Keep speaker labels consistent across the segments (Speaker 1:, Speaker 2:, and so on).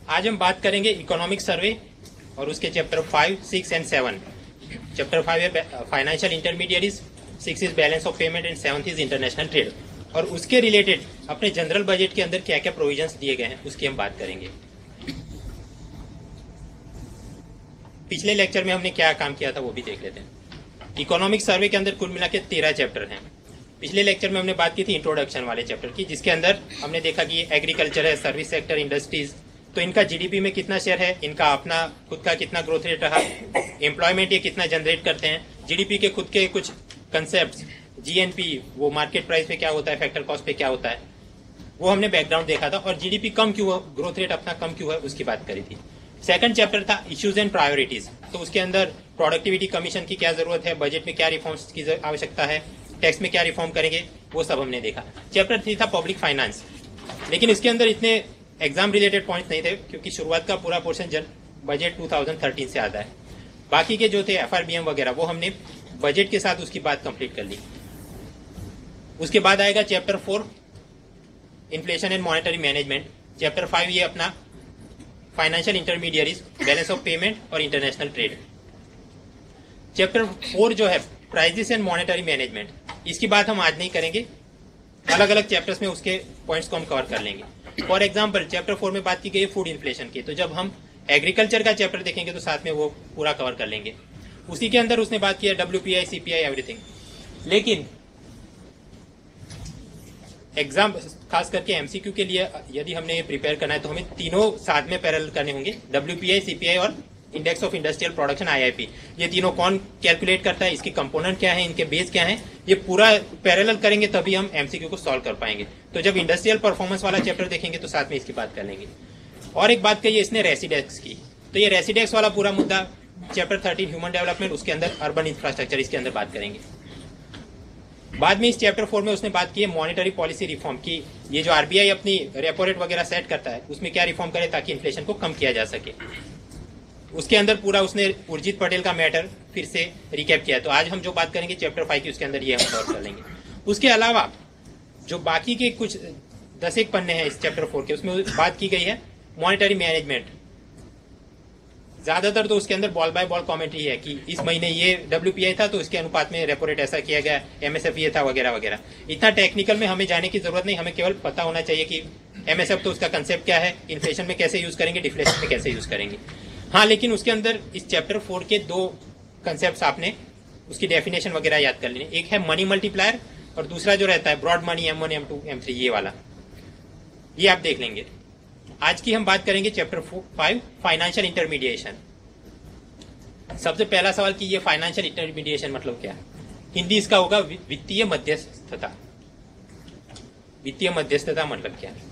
Speaker 1: आज हम बात करेंगे इकोनॉमिक सर्वे और उसके चैप्टर 5, 6 एंड 7। चैप्टर 5 है financial intermediaries, 6 is balance of payment and 7 is international trade. और उसके रिलेटेड अपने जनरल बजट के अंदर क्या क्या प्रोविजंस दिए गए हैं उसकी हम बात करेंगे। पिछले लेक्चर में हमने क्या काम किया था वो भी देख लेते हैं। इकोनॉमिक सर्वे के अंदर कुल मिला के 13 चैप्टर हैं। पिछले लेक्चर में हमने बात की थी इंट्रोडक्शन वाले चैप्टर की, जिसके अंदर हमने देखा कि एग्रीकल्चर है, सर्विस सेक्टर, इंडस्ट्रीज, तो इनका जीडीपी में कितना शेयर है, इनका अपना खुद का कितना ग्रोथ रेट रहा, एम्प्लॉयमेंट ये कितना जनरेट करते हैं, जीडीपी के खुद के कुछ कंसेप्ट, जीएनपी वो मार्केट प्राइस पे क्या होता है, फैक्टर कॉस्ट पे क्या होता है, वो हमने बैकग्राउंड देखा था। और जीडीपी कम क्यों हुआ, ग्रोथ रेट अपना कम क्यों है, उसकी बात करी थी। सेकंड चैप्टर था इश्यूज एंड प्रायोरिटीज, तो उसके अंदर प्रोडक्टिविटी कमीशन की क्या जरूरत है, बजट में क्या रिफॉर्म्स की आवश्यकता है, टैक्स में क्या रिफॉर्म करेंगे, वो सब हमने देखा। चैप्टर 3 था पब्लिक फाइनेंस, लेकिन इसके अंदर इतने एग्जाम रिलेटेड पॉइंट्स नहीं थे क्योंकि शुरुआत का पूरा पोर्शन बजट 2013 से आता है। बाकी के जो थे एफआरबीएम वगैरह वो हमने बजट के साथ उसकी बात कंप्लीट कर ली। उसके बाद आएगा chapter 4 inflation and monetary management. Chapter 5 ये अपना फाइनेंशियल इंटरमीडिएरीज, बैलेंस ऑफ पेमेंट और इंटरनेशनल ट्रेड। चैप्टर 4 जो है प्राइजेस एंड मॉनेटरी मैनेजमेंट, इसकी बात हम आज नहीं करेंगे, अलग अलग चैप्टर्स में उसके पॉइंट्स को हम कवर कर लेंगे। फॉर एग्जांपल चैप्टर 4 में बात की गई है फूड इन्फ्लेशन की, तो जब हम एग्रीकल्चर का चैप्टर देखेंगे तो साथ में वो पूरा कवर कर लेंगे। उसी के अंदर उसने बात की है WPI, CPI, एवरीथिंग। लेकिन एग्जाम खास करके एमसीक्यू के लिए यदि हमने ये प्रिपेयर करना है तो हमें तीनों साथ में पैरेलल करने होंगे, WPI, CPI और index of industrial production IIP। ये तीनों कौन कैलकुलेट करता है, इसके कंपोनेंट क्या है, इनके बेस क्या है, ये पूरा पैरेलल करेंगे तभी हम एमसीक्यू को सॉल्व कर पाएंगे। तो जब इंडस्ट्रियल परफॉर्मेंस वाला चैप्टर देखेंगे तो साथ में इसकी बात कर लेंगे। और एक बात कही है इसने रेसिडेक्स की, तो ये रेसिडेक्स वाला पूरा मुद्दा चैप्टर 13 ह्यूमन डेवलपमेंट, उसके अंदर अर्बन इंफ्रास्ट्रक्चर, इसके अंदर बात करेंगे। बाद में इस चैप्टर 4 में उसने बात की है मॉनेटरी पॉलिसी रिफॉर्म की, ये जो आरबीआई अपनी रेपो रेट वगैरह सेट करता है उसमें क्या रिफॉर्म करे ताकि इन्फ्लेशन को कम किया जा सके। उसके अंदर पूरा उसने उर्जित पटेल का मैटर फिर से रिकैप किया। तो आज हम जो बात करेंगे चैप्टर 5 की उसके अंदर ये हम कवर कर लेंगे। उसके अलावा जो बाकी के कुछ 10 एक पन्ने हैं इस चैप्टर 4 के, उसमें बात की गई है मॉनेटरी मैनेजमेंट। ज्यादातर तो उसके अंदर बॉल बाय बॉल कमेंट्री है कि इस महीने ये WPI था तो इसके अनुपात में रेपो रेट ऐसा किया गया, MSF ये था वगैरह वगैरह। इतना टेक्निकल में हमें जाने की जरूरत नहीं, हमें केवल पता होना चाहिए कि MSF तो उसका कंसेप्ट क्या है, इन्फ्लेशन में कैसे यूज करेंगे, डिफ्लेशन में कैसे यूज करेंगे। हाँ, लेकिन उसके अंदर इस चैप्टर 4 के 2 कंसेप्ट आपने उसकी डेफिनेशन वगैरह याद कर लेनी। एक है मनी मल्टीप्लायर और दूसरा जो रहता है broad money M1, M2, M3 ये वाला, ये आप देख लेंगे। आज की हम बात करेंगे चैप्टर 5 फाइनेंशियल इंटरमीडिएशन। सबसे पहला सवाल कि ये फाइनेंशियल इंटरमीडिएशन मतलब क्या है, हिंदी इसका होगा वित्तीय मध्यस्थता। वित्तीय मध्यस्थता मतलब क्या है,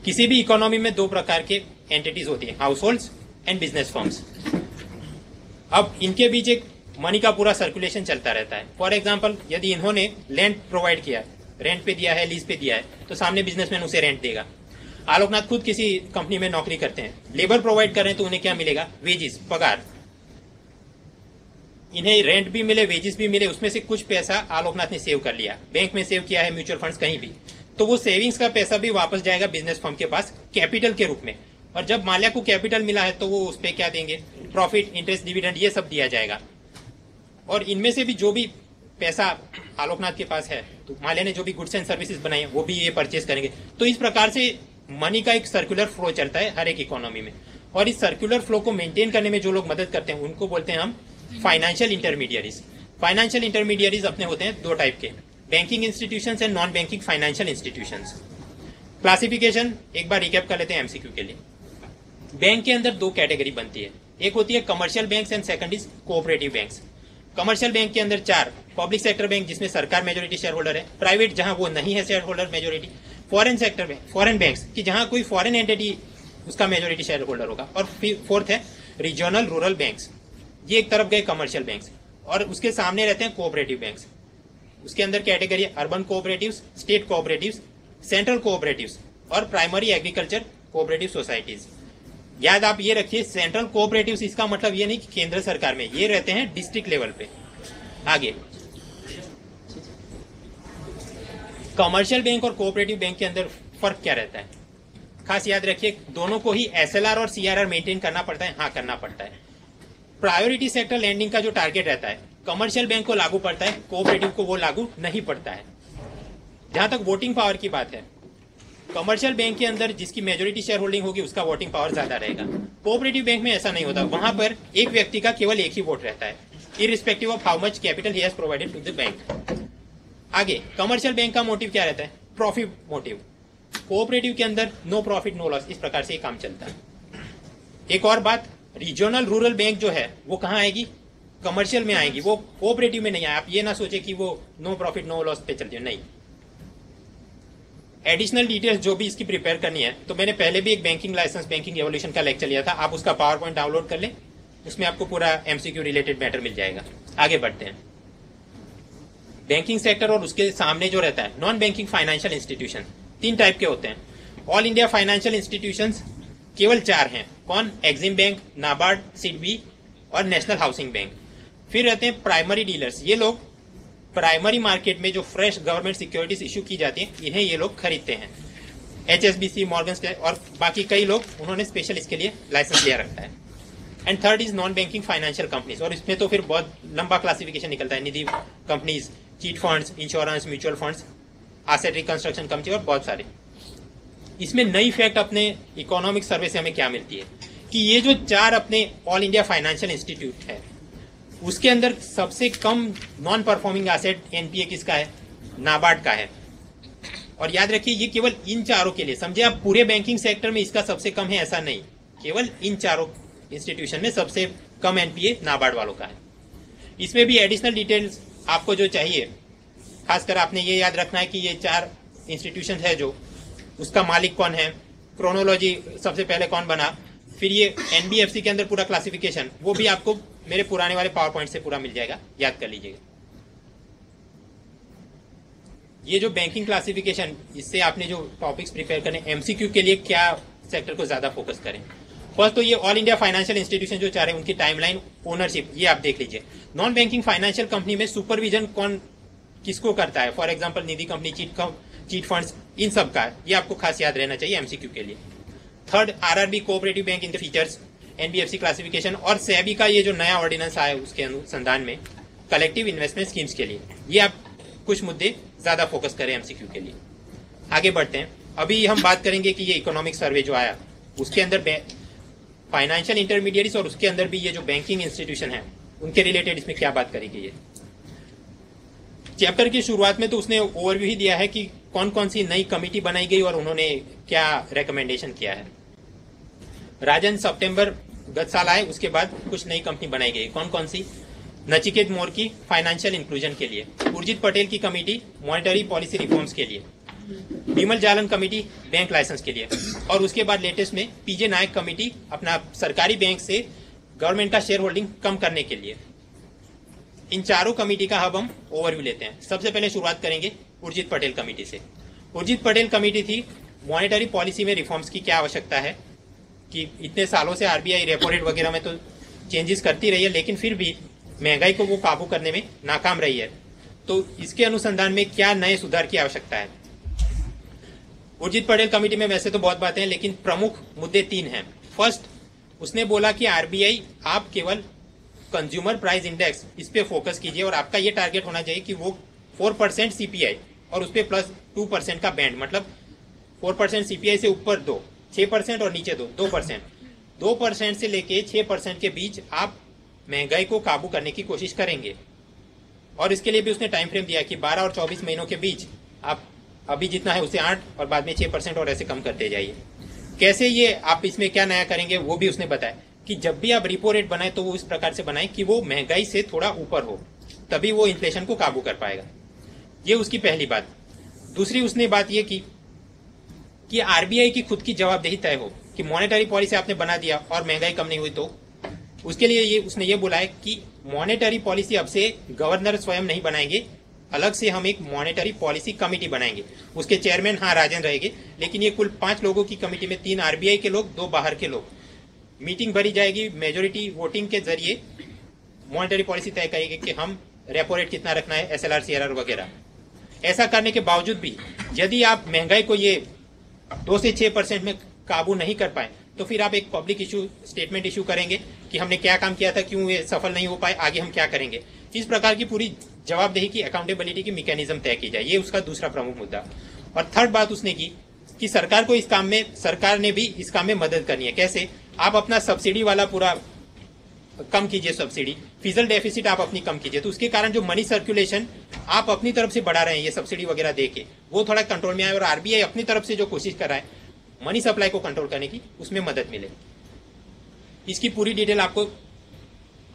Speaker 1: किसी भी इकोनॉमी में 2 प्रकार के एंटिटीज होती है, house holds and business firms. अब इनके बीच एक मनी का पूरा सर्कुलेशन चलता रहता है। फॉर एग्जाम्पल यदि इन्होंने लैंड प्रोवाइड किया, रेंट पे दिया है, लीज पे दिया है, तो सामने बिजनेसमैन उसे रेंट देगा। आलोकनाथ खुद किसी कंपनी में नौकरी करते हैं, लेबर प्रोवाइड कर रहे हैं तो उन्हें क्या मिलेगा, वेजेस, पगार। इन्हें रेंट भी मिले, वेजेस भी मिले, उसमें से कुछ पैसा आलोकनाथ ने सेव कर लिया, बैंक में सेव किया है, म्यूचुअल फंड्स कहीं भी, तो वो सेविंग्स का पैसा भी वापस जाएगा बिजनेस फर्म के पास कैपिटल के रूप में। और जब माल्या को कैपिटल मिला है तो वो उस पर क्या देंगे, प्रॉफिट, इंटरेस्ट, डिविडेंड, ये सब दिया जाएगा। और इनमें से भी जो भी पैसा आलोकनाथ के पास है, तो माल्या ने जो भी गुड्स एंड सर्विसेज बनाई है वो भी ये परचेज करेंगे। तो इस प्रकार से मनी का एक सर्कुलर फ्लो चलता है हर एक इकोनॉमी में। और इस सर्कुलर फ्लो को मेंटेन करने में जो लोग मदद करते हैं उनको बोलते हैं हम फाइनेंशियल इंटरमीडिएरीज। फाइनेंशियल इंटरमीडिएरीज अपने होते हैं 2 टाइप के, banking institutions and non banking financial institutions. Classification एक बार रिकैप कर लेते हैं एमसीक्यू के लिए। बैंक के अंदर 2 कैटेगरी बनती है, एक होती है commercial banks and second is cooperative banks. Commercial bank के अंदर 4, पब्लिक सेक्टर बैंक जिसमें सरकार मेजोरिटी शेयर होल्डर है, प्राइवेट जहां वो नहीं है share holder majority, foreign sector bank, foreign banks कि जहां कोई फॉरेन एंटिटी उसका मेजोरिटी शेयर होल्डर होगा, और 4th है रीजनल रूरल बैंक्स। ये एक तरफ गए कमर्शियल बैंक्स, और उसके सामने रहते हैं कोऑपरेटिव बैंक्स। उसके अंदर category urban cooperatives, state cooperatives, central cooperatives और प्राइमरी एग्रीकल्चर कोऑपरेटिव सोसाइटीज। याद आप ये रखिए, सेंट्रल कोऑपरेटिव्स इसका मतलब ये नहीं कि केंद्र सरकार में, ये रहते हैं डिस्ट्रिक्ट लेवल पे। आगे कमर्शियल बैंक और कोऑपरेटिव बैंक के अंदर फर्क क्या रहता है। खास याद रखिए दोनों को ही एसएलआर और सीआरआर मेंटेन करना पड़ता है। हाँ, करना पड़ता है। प्रायोरिटी सेक्टर लैंडिंग का जो टारगेट रहता है कमर्शियल बैंक को लागू पड़ता है, कोऑपरेटिव को वो लागू नहीं पड़ता है। जहां तक वोटिंग पावर की बात है, कमर्शियल बैंक के अंदर जिसकी मेजोरिटी शेयर होल्डिंग होगी उसका वोटिंग पावर ज्यादा रहेगा। कोऑपरेटिव बैंक में ऐसा नहीं होता, वहां पर एक व्यक्ति का केवल एक ही वोट रहता है, irrespective of how much capital he has provided to the bank. आगे कमर्शियल बैंक का मोटिव क्या रहता है? Profit motive. कोऑपरेटिव के अंदर नो प्रॉफिट नो लॉस, इस प्रकार से ये काम चलता है। एक और बात, रीजनल रूरल बैंक जो है वो कहाँ आएगी? कमर्शियल में आएगी, वो कोऑपरेटिव में नहीं आए। आप ये ना सोचे कि वो नो प्रॉफिट नो लॉस पे चलती है, नहीं। एडिशनल डिटेल्स जो भी इसकी प्रिपेयर करनी है, तो मैंने पहले भी एक बैंकिंग लाइसेंस बैंकिंग एवोल्यूशन का लेक्चर लिया था, आप उसका पावर पॉइंट डाउनलोड कर लें, उसमें आपको पूरा एमसीक्यू रिलेटेड मैटर मिल जाएगा। आगे बढ़ते हैं। बैंकिंग सेक्टर और उसके सामने जो रहता है non banking financial institution, 3 type के होते हैं। ऑल इंडिया फाइनेंशियल इंस्टीट्यूशंस केवल 4 हैं। कौन? एग्जिम बैंक, नाबार्ड, सिडबी और नेशनल हाउसिंग बैंक। फिर रहते हैं प्राइमरी डीलर्स, ये लोग प्राइमरी मार्केट में जो फ्रेश गवर्नमेंट सिक्योरिटीज इश्यू की जाती हैं इन्हें ये लोग खरीदते हैं। एचएसबीसी, मॉर्गन स्टैनली और बाकी कई लोग उन्होंने स्पेशल इसके लिए लाइसेंस लिया रखा है। And third is non banking financial companies, और इसमें तो फिर बहुत लंबा क्लासिफिकेशन निकलता है। Nidhi companies, chit funds, insurance, mutual funds, asset reconstruction company और बहुत सारे। इसमें नई फैक्ट अपने इकोनॉमिक सर्वे से हमें क्या मिलती है कि ये जो 4 अपने ऑल इंडिया फाइनेंशियल इंस्टीट्यूट है उसके अंदर सबसे कम नॉन परफॉर्मिंग एसेट एनपीए किसका है? नाबार्ड का है। और याद रखिए ये केवल इन 4 के लिए, समझे आप पूरे बैंकिंग सेक्टर में इसका सबसे कम है ऐसा नहीं, केवल इन 4 इंस्टीट्यूशन में सबसे कम एनपीए नाबार्ड वालों का है। इसमें भी एडिशनल डिटेल्स आपको जो चाहिए, खासकर आपने ये याद रखना है कि ये 4 इंस्टीट्यूशन है जो उसका मालिक कौन है, क्रोनोलॉजी सबसे पहले कौन बना, फिर ये एनबीएफसी के अंदर पूरा क्लासिफिकेशन, वो भी आपको मेरे पुराने वाले पावर पॉइंट से पूरा मिल जाएगा, याद कर लीजिएगा। ये जो बैंकिंग क्लासिफिकेशन, इससे आपने जो टॉपिक्स प्रिपेयर करने एमसीक्यू के लिए क्या सेक्टर को ज्यादा फोकस करें। फर्स्ट तो ये ऑल इंडिया फाइनेंशियल इंस्टीट्यूशन जो 4 है उनकी टाइमलाइन, ओनरशिप, ये आप देख लीजिए। नॉन बैंकिंग फाइनेंशियल कंपनी में सुपरविजन कौन किसको करता है? For example nidhi company, chit funds, इन सब का ये आपको खास याद रहना चाहिए एमसीक्यू के लिए। Third, RRB, cooperative bank in the features, NBFC classification और सेबी का ये जो नया ऑर्डिनेंस आया उसके अनुसंधान में कलेक्टिव इन्वेस्टमेंट स्कीम्स के लिए, ये आप कुछ मुद्दे ज्यादा फोकस करें एमसीक्यू के लिए। आगे बढ़ते हैं। अभी हम बात करेंगे कि ये इकोनॉमिक सर्वे जो आया उसके अंदर फाइनेंशियल इंटरमीडिएट्स और उसके अंदर भी ये जो बैंकिंग इंस्टीट्यूशन है उनके रिलेटेड इसमें क्या बात करेगी। ये चैप्टर की शुरुआत में तो उसने ओवरव्यू ही दिया है कि कौन कौन सी नई कमेटी बनाई गई और उन्होंने क्या रिकमेंडेशन किया है। राजन सितंबर गत साल आए, उसके बाद कुछ नई कंपनी बनाई गई। कौन कौन सी? नचिकेत मोर की फाइनेंशियल इंक्लूजन के लिए, उर्जित पटेल की कमेटी मॉनेटरी पॉलिसी रिफॉर्म्स के लिए, विमल जालन कमेटी बैंक लाइसेंस के लिए, और उसके बाद लेटेस्ट में पीजे नायक कमेटी अपना सरकारी बैंक से गवर्नमेंट का शेयर होल्डिंग कम करने के लिए। इन 4 कमेटी का अब हम ओवरव्यू लेते हैं। सबसे पहले शुरुआत करेंगे उर्जित पटेल कमेटी से। उर्जित पटेल कमेटी थी मॉनेटरी पॉलिसी में रिफॉर्म्स की क्या आवश्यकता है कि इतने सालों से आरबीआई रेपो रेट वगैरह में तो चेंजेस करती रही है लेकिन फिर भी महंगाई को वो काबू करने में नाकाम रही है, तो इसके अनुसंधान में क्या नए सुधार की आवश्यकता है। उर्जित पटेल कमेटी में वैसे तो बहुत बातें हैं लेकिन प्रमुख मुद्दे 3 हैं। फर्स्ट, उसने बोला कि आरबीआई आप केवल कंज्यूमर प्राइस इंडेक्स इस पे फोकस कीजिए और आपका ये टारगेट होना चाहिए कि वो 4% सीपीआई और उस पे प्लस 2% का बैंड, मतलब 4% सीपीआई से ऊपर 2, 6% और नीचे 2%, 2% से लेके 6% के बीच आप महंगाई को काबू करने की कोशिश करेंगे। और इसके लिए भी उसने टाइम फ्रेम दिया कि 12 और 24 महीनों के बीच आप अभी जितना है उसे 8 और बाद में 6% और ऐसे कम करते जाइए। कैसे ये आप इसमें क्या नया करेंगे वो भी उसने बताया कि जब भी आप रिपो रेट बनाए तो वो इस प्रकार से बनाए कि वो महंगाई से थोड़ा ऊपर हो, तभी वो इन्फ्लेशन को काबू कर पाएगा। ये उसकी पहली बात। दूसरी उसने बात ये की कि आरबीआई की खुद की जवाबदेही तय हो कि मॉनेटरी पॉलिसी आपने बना दिया और महंगाई कम नहीं हुई तो उसके लिए उसने ये बोला है कि मॉनेटरी पॉलिसी अब से गवर्नर स्वयं नहीं बनाएंगे, अलग से हम एक मॉनेटरी पॉलिसी कमेटी बनाएंगे। उसके चेयरमैन राजन रहेंगे, लेकिन ये कुल 5 लोगों की कमेटी में 3 आरबीआई के लोग, 2 बाहर के लोग। मीटिंग भरी जाएगी, मेजोरिटी वोटिंग के जरिए मॉनेटरी पॉलिसी तय करेगी कि हम रेपो रेट कितना रखना है, एसएलआर, सीआरआर वगैरह। ऐसा करने के बावजूद भी यदि आप महंगाई को ये 2 से 6% में काबू नहीं कर पाए तो फिर आप एक पब्लिक इशू स्टेटमेंट इशू करेंगे कि हमने क्या काम किया था, क्यों ये सफल नहीं हो पाए, आगे हम क्या करेंगे। इस प्रकार की पूरी जवाबदेही की, अकाउंटेबिलिटी की मैकेनिज्म तय की जाए। ये उसका दूसरा प्रमुख मुद्दा। और थर्ड बात उसने की कि सरकार को इस काम में, सरकार ने भी इस काम में मदद करनी है। कैसे? आप अपना सब्सिडी वाला पूरा कम कीजिए, सब्सिडी फिजिकल डेफिसिट आप अपनी कम कीजिए, तो उसके कारण जो मनी सर्कुलेशन आप अपनी तरफ से बढ़ा रहे हैं ये सब्सिडी वगैरह दे के, वो थोड़ा कंट्रोल में आए और आरबीआई अपनी तरफ से जो कोशिश कर रहा है मनी सप्लाई को कंट्रोल करने की, उसमें मदद मिले। इसकी पूरी डिटेल आपको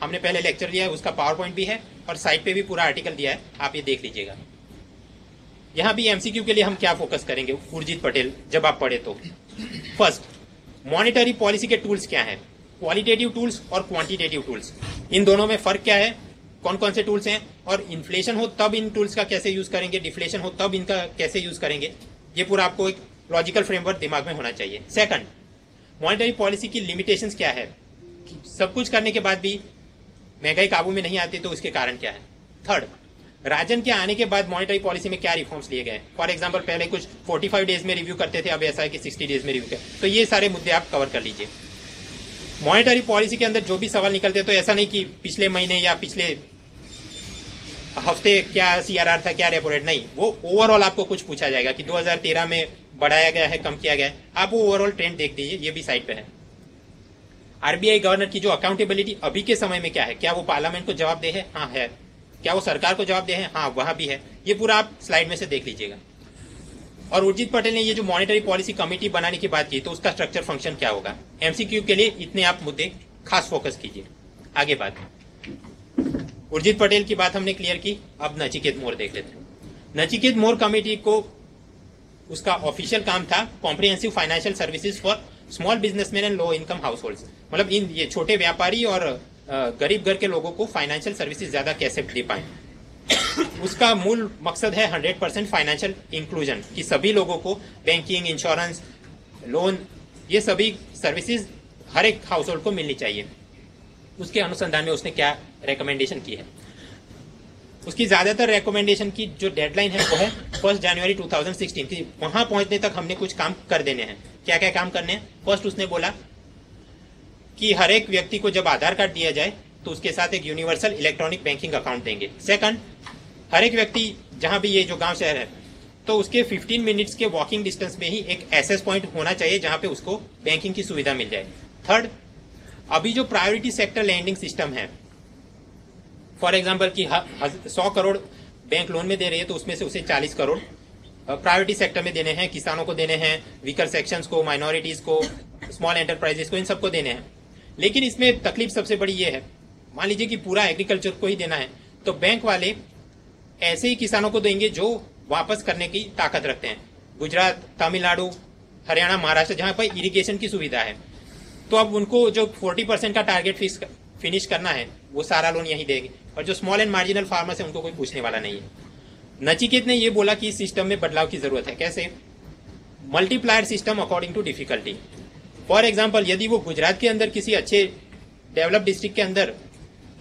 Speaker 1: हमने पहले लेक्चर दिया है, उसका पावर पॉइंट भी है और साइट पे भी पूरा आर्टिकल दिया है, आप ये देख लीजिएगा। यहाँ भी एमसीक्यू के लिए हम क्या फोकस करेंगे उर्जित पटेल जब आप पढ़े तो। फर्स्ट, मॉनेटरी पॉलिसी के टूल्स क्या हैं, क्वालिटेटिव टूल्स और क्वांटिटेटिव टूल्स, इन दोनों में फर्क क्या है, कौन कौन से टूल्स हैं, और इन्फ्लेशन हो तब इन टूल्स का कैसे यूज करेंगे, डिफ्लेशन हो तब इनका कैसे यूज करेंगे, ये पूरा आपको एक लॉजिकल फ्रेमवर्क दिमाग में होना चाहिए। सेकंड, मॉनेटरी पॉलिसी की लिमिटेशंस क्या है, सब कुछ करने के बाद भी महंगाई काबू में नहीं आती तो उसके कारण क्या है। थर्ड, राजन के आने के बाद मॉनेटरी पॉलिसी में क्या रिफॉर्म्स लिए गए। फॉर एग्जांपल पहले कुछ 45 डेज में रिव्यू करते थे, अब ऐसा है कि 60 डेज में रिव्यू कर, तो ये सारे मुद्दे आप कवर कर लीजिए। मॉनेटरी पॉलिसी के अंदर जो भी सवाल निकलते तो ऐसा नहीं कि पिछले महीने या पिछले हफ्ते क्या सीआरआर था, क्या रेपो रेट, नहीं, वो ओवरऑल आपको कुछ पूछा जाएगा कि 2013 में बढ़ाया गया है, कम किया गया है, आप वो ओवरऑल ट्रेंड देख दीजिए, ये भी साइड पे है। आरबीआई गवर्नर की जो अकाउंटेबिलिटी अभी के समय में क्या है, क्या वो पार्लियामेंट को जवाब दे है, हाँ है, क्या वो सरकार को जवाब दे है, हाँ वहां भी है, ये पूरा आप स्लाइड में से देख लीजिएगा। और उर्जित पटेल ने ये जो मॉनेटरी पॉलिसी कमेटी बनाने की बात की तो उसका स्ट्रक्चर फंक्शन क्या होगा, एमसीक्यू के लिए इतने आप मुद्दे खास फोकस कीजिए। आगे बात, उर्जित पटेल की बात हमने क्लियर की, अब नचिकेत मोर देख लेते हैं। नचिकेत मोर कमेटी को उसका ऑफिशियल काम था comprehensive financial services for small businessman and low income house holds, मतलब इन ये छोटे व्यापारी और गरीब घर के लोगों को फाइनेंशियल सर्विसेज ज्यादा कैसे दे पाए। उसका मूल मकसद है 100% फाइनेंशियल इंक्लूजन, कि सभी लोगों को बैंकिंग, इंश्योरेंस, लोन, ये सभी सर्विसेज हर एक हाउस होल्ड को मिलनी चाहिए। उसके अनुसंधान में उसने क्या रेकमेंडेशन की है, उसकी ज्यादातर रेकमेंडेशन की जो डेडलाइन है वो है 1 जनवरी 2016 की, वहां पहुंचने तक हमने कुछ काम कर देने हैं। क्या क्या काम करने हैं? फर्स्ट, उसने बोला कि हर एक व्यक्ति को जब आधार कार्ड दिया जाए तो उसके साथ एक यूनिवर्सल इलेक्ट्रॉनिक बैंकिंग अकाउंट देंगे। सेकंड, हर एक व्यक्ति जहां भी ये जो गांव शहर है तो उसके 15 मिनट्स के वॉकिंग डिस्टेंस में ही एक एक्सेस पॉइंट होना चाहिए जहां पे उसको बैंकिंग की सुविधा मिल जाए। थर्ड, अभी जो प्रायोरिटी सेक्टर लैंडिंग सिस्टम है, फॉर एग्जाम्पल कि 100 करोड़ बैंक लोन में दे रही है तो उसमें से उसे 40 करोड़ प्रायोरिटी सेक्टर में देने हैं, किसानों को देने हैं, वीकर सेक्शंस को, माइनॉरिटीज को, स्मॉल एंटरप्राइजेस को, इन सबको देने हैं। लेकिन इसमें तकलीफ सबसे बड़ी ये है, मान लीजिए कि पूरा एग्रीकल्चर को ही देना है तो बैंक वाले ऐसे ही किसानों को देंगे जो वापस करने की ताकत रखते हैं। गुजरात, तमिलनाडु, हरियाणा, महाराष्ट्र, जहां पर इरिगेशन की सुविधा है, तो अब उनको जो 40% का टारगेट फिनिश करना है वो सारा लोन यही देंगे, और जो स्मॉल एंड मार्जिनल फार्मर्स है उनको कोई पूछने वाला नहीं है। नचिकेत ने ये बोला कि इस सिस्टम में बदलाव की जरूरत है। कैसे? Multiplier system according to difficulty. For example, यदि वो गुजरात के अंदर किसी अच्छे डेवलप डिस्ट्रिक्ट के अंदर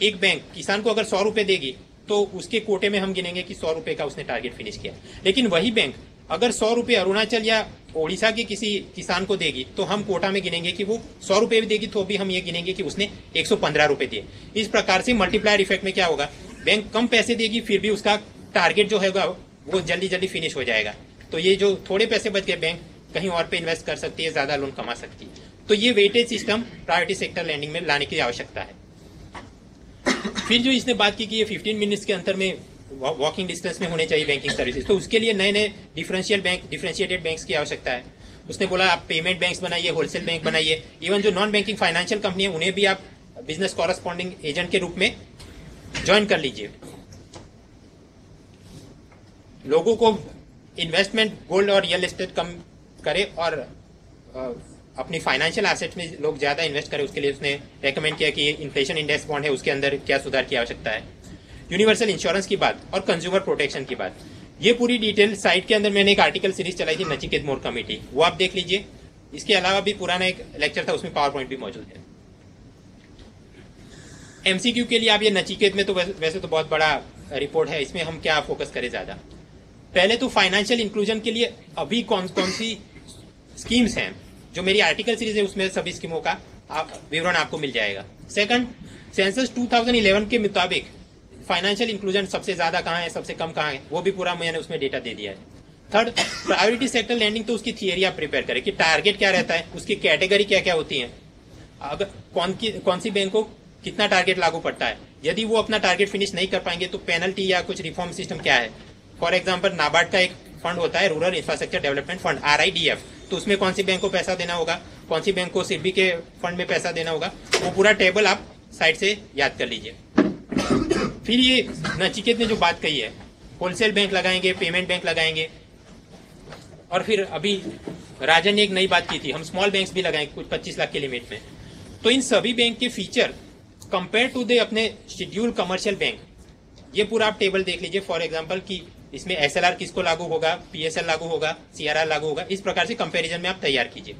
Speaker 1: एक बैंक किसान को अगर 100 रुपए देगी तो उसके कोटे में हम गिनेंगे कि 100 रुपए का उसने टारगेट फिनिश किया। लेकिन वही बैंक अगर 100 रुपए अरुणाचल या ओडिशा के किसी किसान को देगी तो हम कोटा में गिनेंगे कि वो 100 रुपए भी देगी तो भी हम ये गिनेंगे कि उसने 115 रुपए दिए। इस प्रकार से मल्टीप्लायर इफेक्ट में क्या होगा, बैंक कम पैसे देगी फिर भी उसका टारगेट जो होगा वो जल्दी जल्दी फिनिश हो जाएगा। तो ये जो थोड़े पैसे बच गए बैंक कहीं और पे इन्वेस्ट कर सकती है, ज्यादा लोन कमा सकती है। तो ये weightage system priority sector lending में लाने की आवश्यकता है। फिर जो इसने बात की कि ये 15 मिनट्स के अंतर में वॉकिंग डिस्टेंस में होने चाहिए बैंकिंग सर्विसेज, तो उसके लिए नए नए डिफरेंशिएटेड बैंक्स की आवश्यकता है। उसने बोला आप पेमेंट बैंक्स बनाइए, होलसेल बैंक बनाइए, इवन जो नॉन बैंकिंग फाइनेंशियल कंपनी है उन्हें भी आप बिजनेस कॉरेस्पॉन्डिंग एजेंट के रूप में ज्वाइन कर लीजिए। लोगों को इन्वेस्टमेंट गोल्ड और रियल एस्टेट कम करे और अपनी फाइनेंशियल एसेट में लोग ज्यादा इन्वेस्ट करें, उसके लिए उसने रेकमेंड किया कि इन्फ्लेशन इंडेक्स बॉन्ड है उसके अंदर क्या सुधार की आवश्यकता है। यूनिवर्सल इंश्योरेंस की बात और कंज्यूमर प्रोटेक्शन की बात, ये पूरी डिटेल साइट के अंदर मैंने एक आर्टिकल सीरीज चलाई थी नचिकेत मोर कमेटी, वो आप देख लीजिए। इसके अलावा भी पुराना एक लेक्चर था उसमें पावर पॉइंट भी मौजूद है। एमसीक्यू के लिए आप ये नचिकेत में तो वैसे तो बहुत बड़ा रिपोर्ट है, इसमें हम क्या फोकस करें ज्यादा। पहले तो फाइनेंशियल इंक्लूजन के लिए अभी कौन कौन सी स्कीम्स हैं जो मेरी आर्टिकल सीरीज है उसमें सभी स्कीमों का विवरण आपको मिल जाएगा। सेकंड, सेंसस 2011 के मुताबिक फाइनेंशियल इंक्लूजन सबसे ज्यादा कहाँ है, सबसे कम कहाँ है, वो भी पूरा मैंने उसमें डेटा दे दिया है। थर्ड, प्रायोरिटी सेक्टर लैंडिंग, तो उसकी थियरी आप प्रिपेयर करें कि टारगेट क्या रहता है, उसकी कैटेगरी क्या क्या होती है, अगर कौन सी बैंक को कितना टारगेट लागू पड़ता है, यदि वो अपना टारगेट फिनिश नहीं कर पाएंगे तो पेनल्टी या कुछ रिफॉर्म सिस्टम क्या है। फॉर एग्जाम्पल नाबार्ड का एक फंड होता है rural infrastructure development fund RIDF, तो उसमें कौन सी बैंक को पैसा देना होगा, कौन सी बैंक को सिडबी के फंड में पैसा देना होगा, वो पूरा टेबल आप साइड से याद कर लीजिए। फिर ये नचिकेत ने जो बात कही है, होलसेल बैंक लगाएंगे, पेमेंट बैंक लगाएंगे, और फिर अभी राजन ने एक नई बात की थी, हम स्मॉल बैंक्स भी लगाएंगे कुछ 25 लाख के लिमिट में। तो इन सभी बैंक के फीचर कंपेयर टू दे अपने शेड्यूल कमर्शियल बैंक, ये पूरा आप टेबल देख लीजिए। फॉर एग्जांपल कि इसमें SLR किसको लागू होगा, PSL लागू होगा, CRR लागू होगा, इस प्रकार से कंपैरिजन में आप तैयार कीजिए।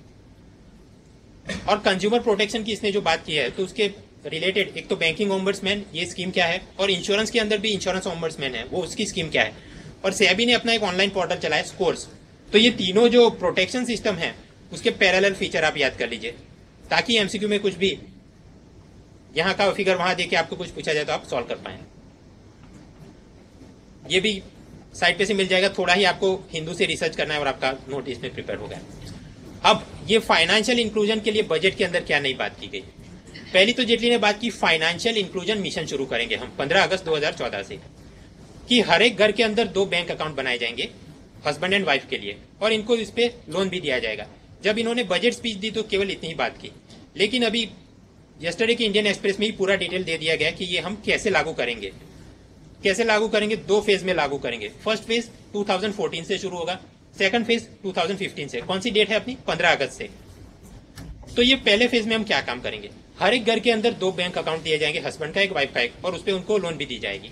Speaker 1: और कंज्यूमर प्रोटेक्शन की इसने जो बात की है, तो उसके रिलेटेड एक तो बैंकिंग ओम्बड्समैन, ये स्कीम क्या है, और इंश्योरेंस के अंदर भी इंश्योरेंस ओम्बड्समैन है, वो उसकी स्कीम क्या है, और सेबी ने अपना एक ऑनलाइन पोर्टल चलाया स्कोर्स। तो ये तीनों जो प्रोटेक्शन सिस्टम है उसके पैरेलल फीचर आप याद कर लीजिए, ताकि MCQ में कुछ भी यहाँ का फिगर वहां देके आपको कुछ पूछा जाए तो आप सॉल्व कर पाए। ये भी साइट पे से मिल जाएगा, थोड़ा ही आपको हिंदू से रिसर्च करना है और आपका नोट इसमें प्रिपेयर हो गया। अब ये फाइनेंशियल इंक्लूजन के लिए बजट के अंदर क्या नई बात की गई। पहली तो जेटली ने बात की फाइनेंशियल इंक्लूजन मिशन शुरू करेंगे हम 15 अगस्त 2014 से, कि हर एक घर के अंदर 2 बैंक अकाउंट बनाए जाएंगे हस्बैंड एंड वाइफ के लिए, और इनको इस पे लोन भी दिया जाएगा। जब इन्होंने बजट स्पीच दी तो केवल इतनी ही बात की, लेकिन अभी यस्टरडे की इंडियन एक्सप्रेस में ही पूरा डिटेल दे दिया गया कि ये हम कैसे लागू करेंगे। 2 फेज में लागू करेंगे। फर्स्ट फेज 2014 से शुरू होगा, सेकंड फेज 2015 से। कौन सी डेट है अपनी, 15 अगस्त से। तो ये पहले फेज में हम क्या काम करेंगे, हर एक घर के अंदर 2 बैंक अकाउंट दिए जाएंगे, हस्बैंड का एक, वाइफ का एक, और उस पर उनको लोन भी दी जाएगी।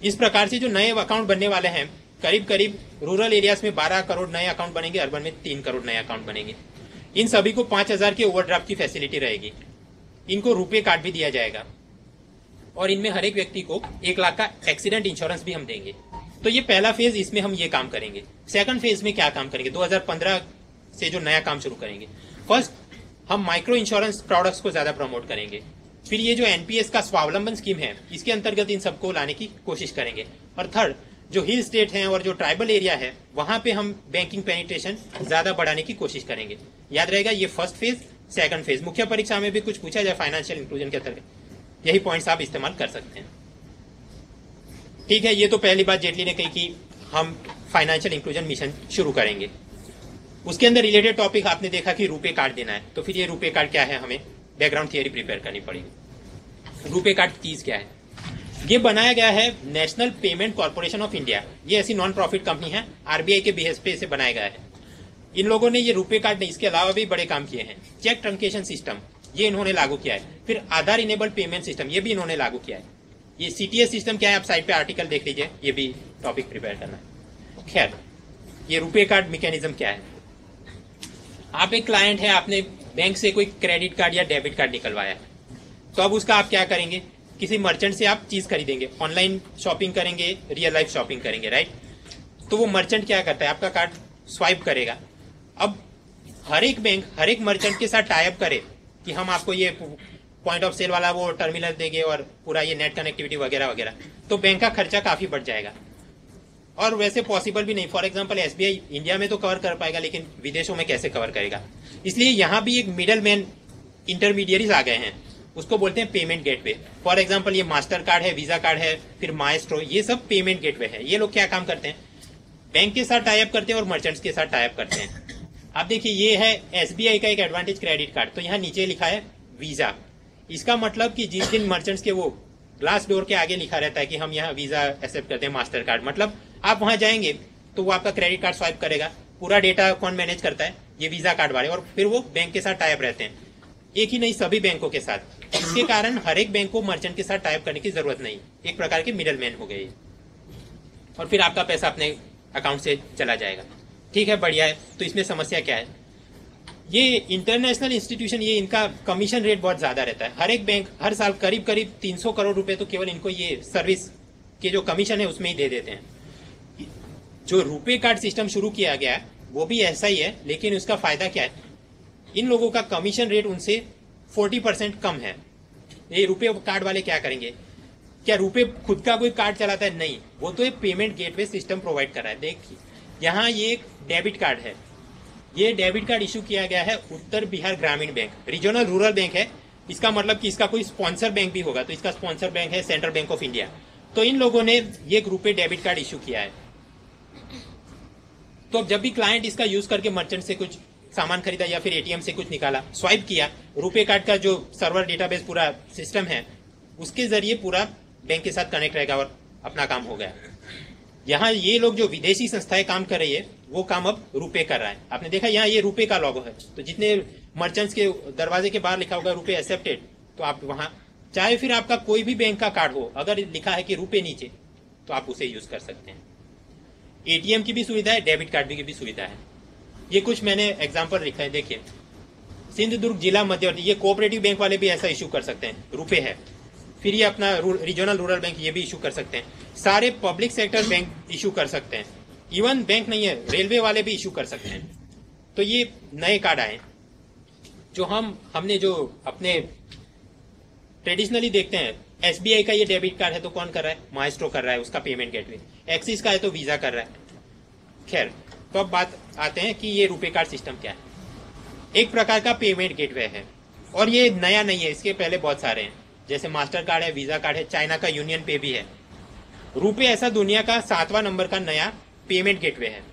Speaker 1: इस प्रकार से जो नए अकाउंट बनने वाले हैं, करीब करीब रूरल एरियाज में 12 करोड़ नए अकाउंट बनेंगे, अर्बन में 3 करोड़ नए अकाउंट बनेंगे। इन सभी को 5,000 की ओवरड्राफ्ट की फैसिलिटी रहेगी। इनको रुपए कार्ड भी दिया जाएगा, और इनमें हर एक व्यक्ति को 1 लाख का एक्सीडेंट इंश्योरेंस भी हम देंगे। तो ये पहला फेज, इसमें हम ये काम करेंगे। सेकंड फेज में क्या काम करेंगे, 2015 से जो नया काम शुरू करेंगे। फर्स्ट, हम माइक्रो इंश्योरेंस प्रोडक्ट्स को ज्यादा प्रमोट करेंगे। फिर ये जो NPS का स्वावलंबन स्कीम है, इसके अंतर्गत इन सबको लाने की कोशिश करेंगे। और थर्ड, जो हिल स्टेट हैं और जो ट्राइबल एरिया है, वहां पे हम बैंकिंग पेनिट्रेशन ज्यादा बढ़ाने की कोशिश करेंगे। याद रहेगा, ये फर्स्ट फेज, सेकंड फेज। मुख्य परीक्षा में भी कुछ पूछा जाए फाइनेंशियल इंक्लूजन के अंतर्गत, यही पॉइंट्स आप इस्तेमाल कर सकते हैं। ठीक है, ये तो पहली बात जेटली ने कही कि हम फाइनेंशियल इंक्लूजन मिशन शुरू करेंगे। उसके अंदर रिलेटेड टॉपिक आपने देखा कि रुपे कार्ड देना है, तो फिर ये रुपे कार्ड क्या है, हमें बैकग्राउंड थियरी प्रिपेयर करनी पड़ेगी। रुपे कार्ड चीज क्या है, ये बनाया गया है national payment corporation of India, ये ऐसी नॉन प्रॉफिट कंपनी है, RBI के बेस पे इसे बनाया गया है। इन लोगों ने ये रुपे कार्ड नहीं, इसके अलावा भी बड़े काम किए हैं। चेक ट्रंकेशन सिस्टम, ये इन्होंने लागू किया है। फिर आधार इनेबल्ड पेमेंट सिस्टम, ये भी इन्होंने लागू किया है। ये CTS सिस्टम क्या है, आप साइड पे आर्टिकल देख लीजिए, ये भी टॉपिक प्रिपेयर करना है। खैर, ये रुपे कार्ड मैकेनिज्म क्या है। आप एक क्लाइंट है, आपने बैंक से कोई क्रेडिट कार्ड या डेबिट कार्ड निकलवाया, तो अब उसका आप क्या करेंगे, किसी मर्चेंट से आप चीज खरीदेंगे, ऑनलाइन शॉपिंग करेंगे, रियल लाइफ शॉपिंग करेंगे, राइट। तो वो मर्चेंट क्या करता है, आपका कार्ड स्वाइप करेगा। अब हर एक बैंक हर एक मर्चेंट के साथ टाई अप करे कि हम आपको ये पॉइंट ऑफ सेल वाला वो टर्मिनल देंगे और पूरा ये नेट कनेक्टिविटी वगैरह वगैरह, तो बैंक का खर्चा काफी बढ़ जाएगा और वैसे पॉसिबल भी नहीं। फॉर एग्जांपल SBI इंडिया में तो कवर कर पाएगा, लेकिन विदेशों में कैसे कवर करेगा। इसलिए यहाँ भी एक मिडल मैन इंटरमीडियरीज आ गए हैं, उसको बोलते हैं पेमेंट गेटवे। फॉर एग्जांपल ये मास्टर कार्ड है, वीजा कार्ड है, फिर माएस्ट्रो, ये सब पेमेंट गेटवे है। ये लोग क्या काम करते हैं, बैंक के साथ टाई अप करते हैं और मर्चेंट्स के साथ टाई अप करते हैं। आप देखिए, ये है SBI का एक एडवांटेज क्रेडिट कार्ड, तो यहाँ नीचे लिखा है वीजा। इसका मतलब कि जिस दिन मर्चेंट्स के वो ग्लास डोर के आगे लिखा रहता है कि हम यहाँ वीजा एक्सेप्ट करते हैं, मास्टर कार्ड, मतलब आप वहां जाएंगे तो वो आपका क्रेडिट कार्ड स्वाइप करेगा। पूरा डेटा कौन मैनेज करता है, ये वीजा कार्ड वाले, और फिर वो बैंक के साथ टाई अप रहते हैं, एक ही नहीं सभी बैंकों के साथ। इसके कारण हर एक बैंक को मर्चेंट के साथ टाई अप करने की जरूरत नहीं, एक प्रकार के मिडल मैन हो गए, और फिर आपका पैसा अपने अकाउंट से चला जाएगा। ठीक है, बढ़िया है। तो इसमें समस्या क्या है, ये इंटरनेशनल इंस्टीट्यूशन, ये इनका कमीशन रेट बहुत ज्यादा रहता है। हर एक बैंक हर साल करीब करीब 300 करोड़ रुपए तो केवल इनको ये सर्विस के जो कमीशन है उसमें ही दे देते हैं। जो रुपे कार्ड सिस्टम शुरू किया गया है वो भी ऐसा ही है, लेकिन उसका फायदा क्या है, इन लोगों का कमीशन रेट उनसे 40% कम है। ये रुपए कार्ड वाले क्या करेंगे? क्या रुपए खुद का कोई कार्ड चलाता है? नहीं, वो तो एक पेमेंट गेटवे सिस्टम प्रोवाइड कर रहा है। देखिए यहाँ ये एक डेबिट कार्ड है, ये डेबिट कार्ड इशू किया गया है उत्तर बिहार ग्रामीण बैंक, रीजनल रूरल बैंक है। इसका मतलब कि इसका कोई स्पॉन्सर बैंक भी होगा, तो इसका स्पॉन्सर बैंक है सेंट्रल बैंक ऑफ इंडिया। तो इन लोगों ने ये एक रुपए डेबिट कार्ड इशू किया है। तो अब जब भी क्लाइंट इसका यूज करके मर्चेंट से कुछ सामान खरीदा या फिर एटीएम से कुछ निकाला, स्वाइप किया, रुपए कार्ड का जो सर्वर डेटाबेस पूरा सिस्टम है उसके जरिए पूरा बैंक के साथ कनेक्ट रहेगा और अपना काम हो गया। यहाँ ये लोग जो विदेशी संस्थाएं काम कर रही है वो काम अब रुपए कर रहा है। आपने देखा यहाँ ये रुपए का लोगो है, तो जितने मर्चेंट्स के दरवाजे के बाहर लिखा होगा रुपए एक्सेप्टेड, तो आप वहां चाहे फिर आपका कोई भी बैंक का कार्ड हो, अगर लिखा है कि रुपए नीचे, तो आप उसे यूज कर सकते हैं। एटीएम की भी सुविधा है, डेबिट कार्ड की भी सुविधा है। ये कुछ मैंने एग्जाम्पल लिखा है, देखिए सिंधुदुर्ग जिला मध्यवर्ती, ये कोऑपरेटिव बैंक वाले भी ऐसा इशू कर सकते हैं, रुपए है। फिर ये अपना रीजनल रूरल बैंक ये भी इशू कर सकते हैं। सारे पब्लिक सेक्टर बैंक इशू कर सकते हैं, इवन बैंक नहीं है रेलवे वाले भी इशू कर सकते हैं। तो ये नए कार्ड आए जो हमने जो अपने ट्रेडिशनली देखते हैं। एसबीआई का ये डेबिट कार्ड है तो कौन कर रहा है? माइस्ट्रो कर रहा है, उसका पेमेंट गेटवे। एक्सिस का है तो वीजा कर रहा है। खैर, तो अब बात आते हैं कि ये रुपए कार्ड सिस्टम क्या है। एक प्रकार का पेमेंट गेटवे है और ये नया नहीं है, इसके पहले बहुत सारे हैं, जैसे मास्टर कार्ड है, वीजा कार्ड है, चाइना का यूनियन पे भी है। रुपए ऐसा दुनिया का 7वां नंबर का नया पेमेंट गेटवे है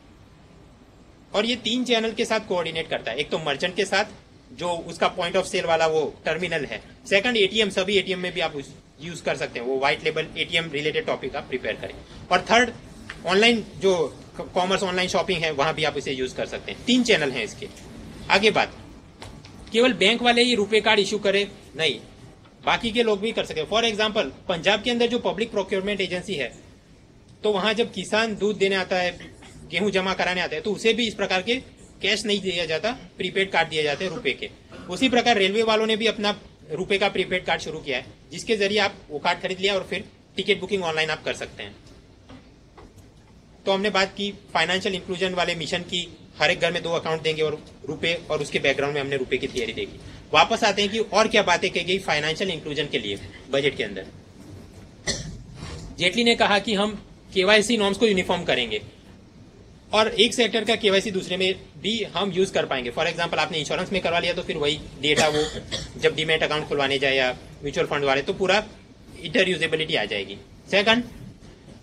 Speaker 1: और ये 3 चैनल के साथ कोऑर्डिनेट करता है। एक तो मर्चेंट के साथ जो उसका पॉइंट ऑफ सेल वाला वो टर्मिनल है, सेकंड एटीएम, सभी एटीएम में भी आप यूज कर सकते हैं, वो white label ATM related topic आप प्रिपेयर करें, और थर्ड ऑनलाइन जो कॉमर्स ऑनलाइन शॉपिंग है वहां भी आप इसे यूज कर सकते हैं। 3 चैनल हैं इसके। आगे बात, केवल बैंक वाले ही रुपए कार्ड इशू करे नहीं, बाकी के लोग भी कर सकते हैं। फॉर एग्जाम्पल पंजाब के अंदर जो पब्लिक प्रोक्योरमेंट एजेंसी है, तो वहां जब किसान दूध देने आता है, गेहूं जमा कराने आता है, तो उसे भी इस प्रकार के कैश नहीं दिया जाता, प्रीपेड कार्ड दिए जाते हैं रुपए के। उसी प्रकार रेलवे वालों ने भी अपना रुपए का प्रीपेड कार्ड शुरू किया है, जिसके जरिए आप वो कार्ड खरीद लिया और फिर टिकट बुकिंग ऑनलाइन आप कर सकते हैं। तो हमने बात की फाइनेंशियल इंक्लूजन वाले मिशन की, हर एक घर में 2 अकाउंट देंगे और रुपए, और उसके बैकग्राउंड में हमने रुपए की थियरी देखी। वापस आते हैं कि और क्या बातें कही गई फाइनेंशियल इंक्लूजन के लिए बजट के अंदर। जेटली ने कहा कि हम केवाईसी नॉर्म्स को यूनिफॉर्म करेंगे और एक सेक्टर का केवाईसी दूसरे में भी हम यूज कर पाएंगे। फॉर एग्जांपल आपने इंश्योरेंस में करवा लिया तो फिर वही डेटा वो जब डीमैट अकाउंट खुलवाने जाए या म्यूचुअल फंड वाले, तो पूरा इंटरयूजेबिलिटी आ जाएगी। सेकंड,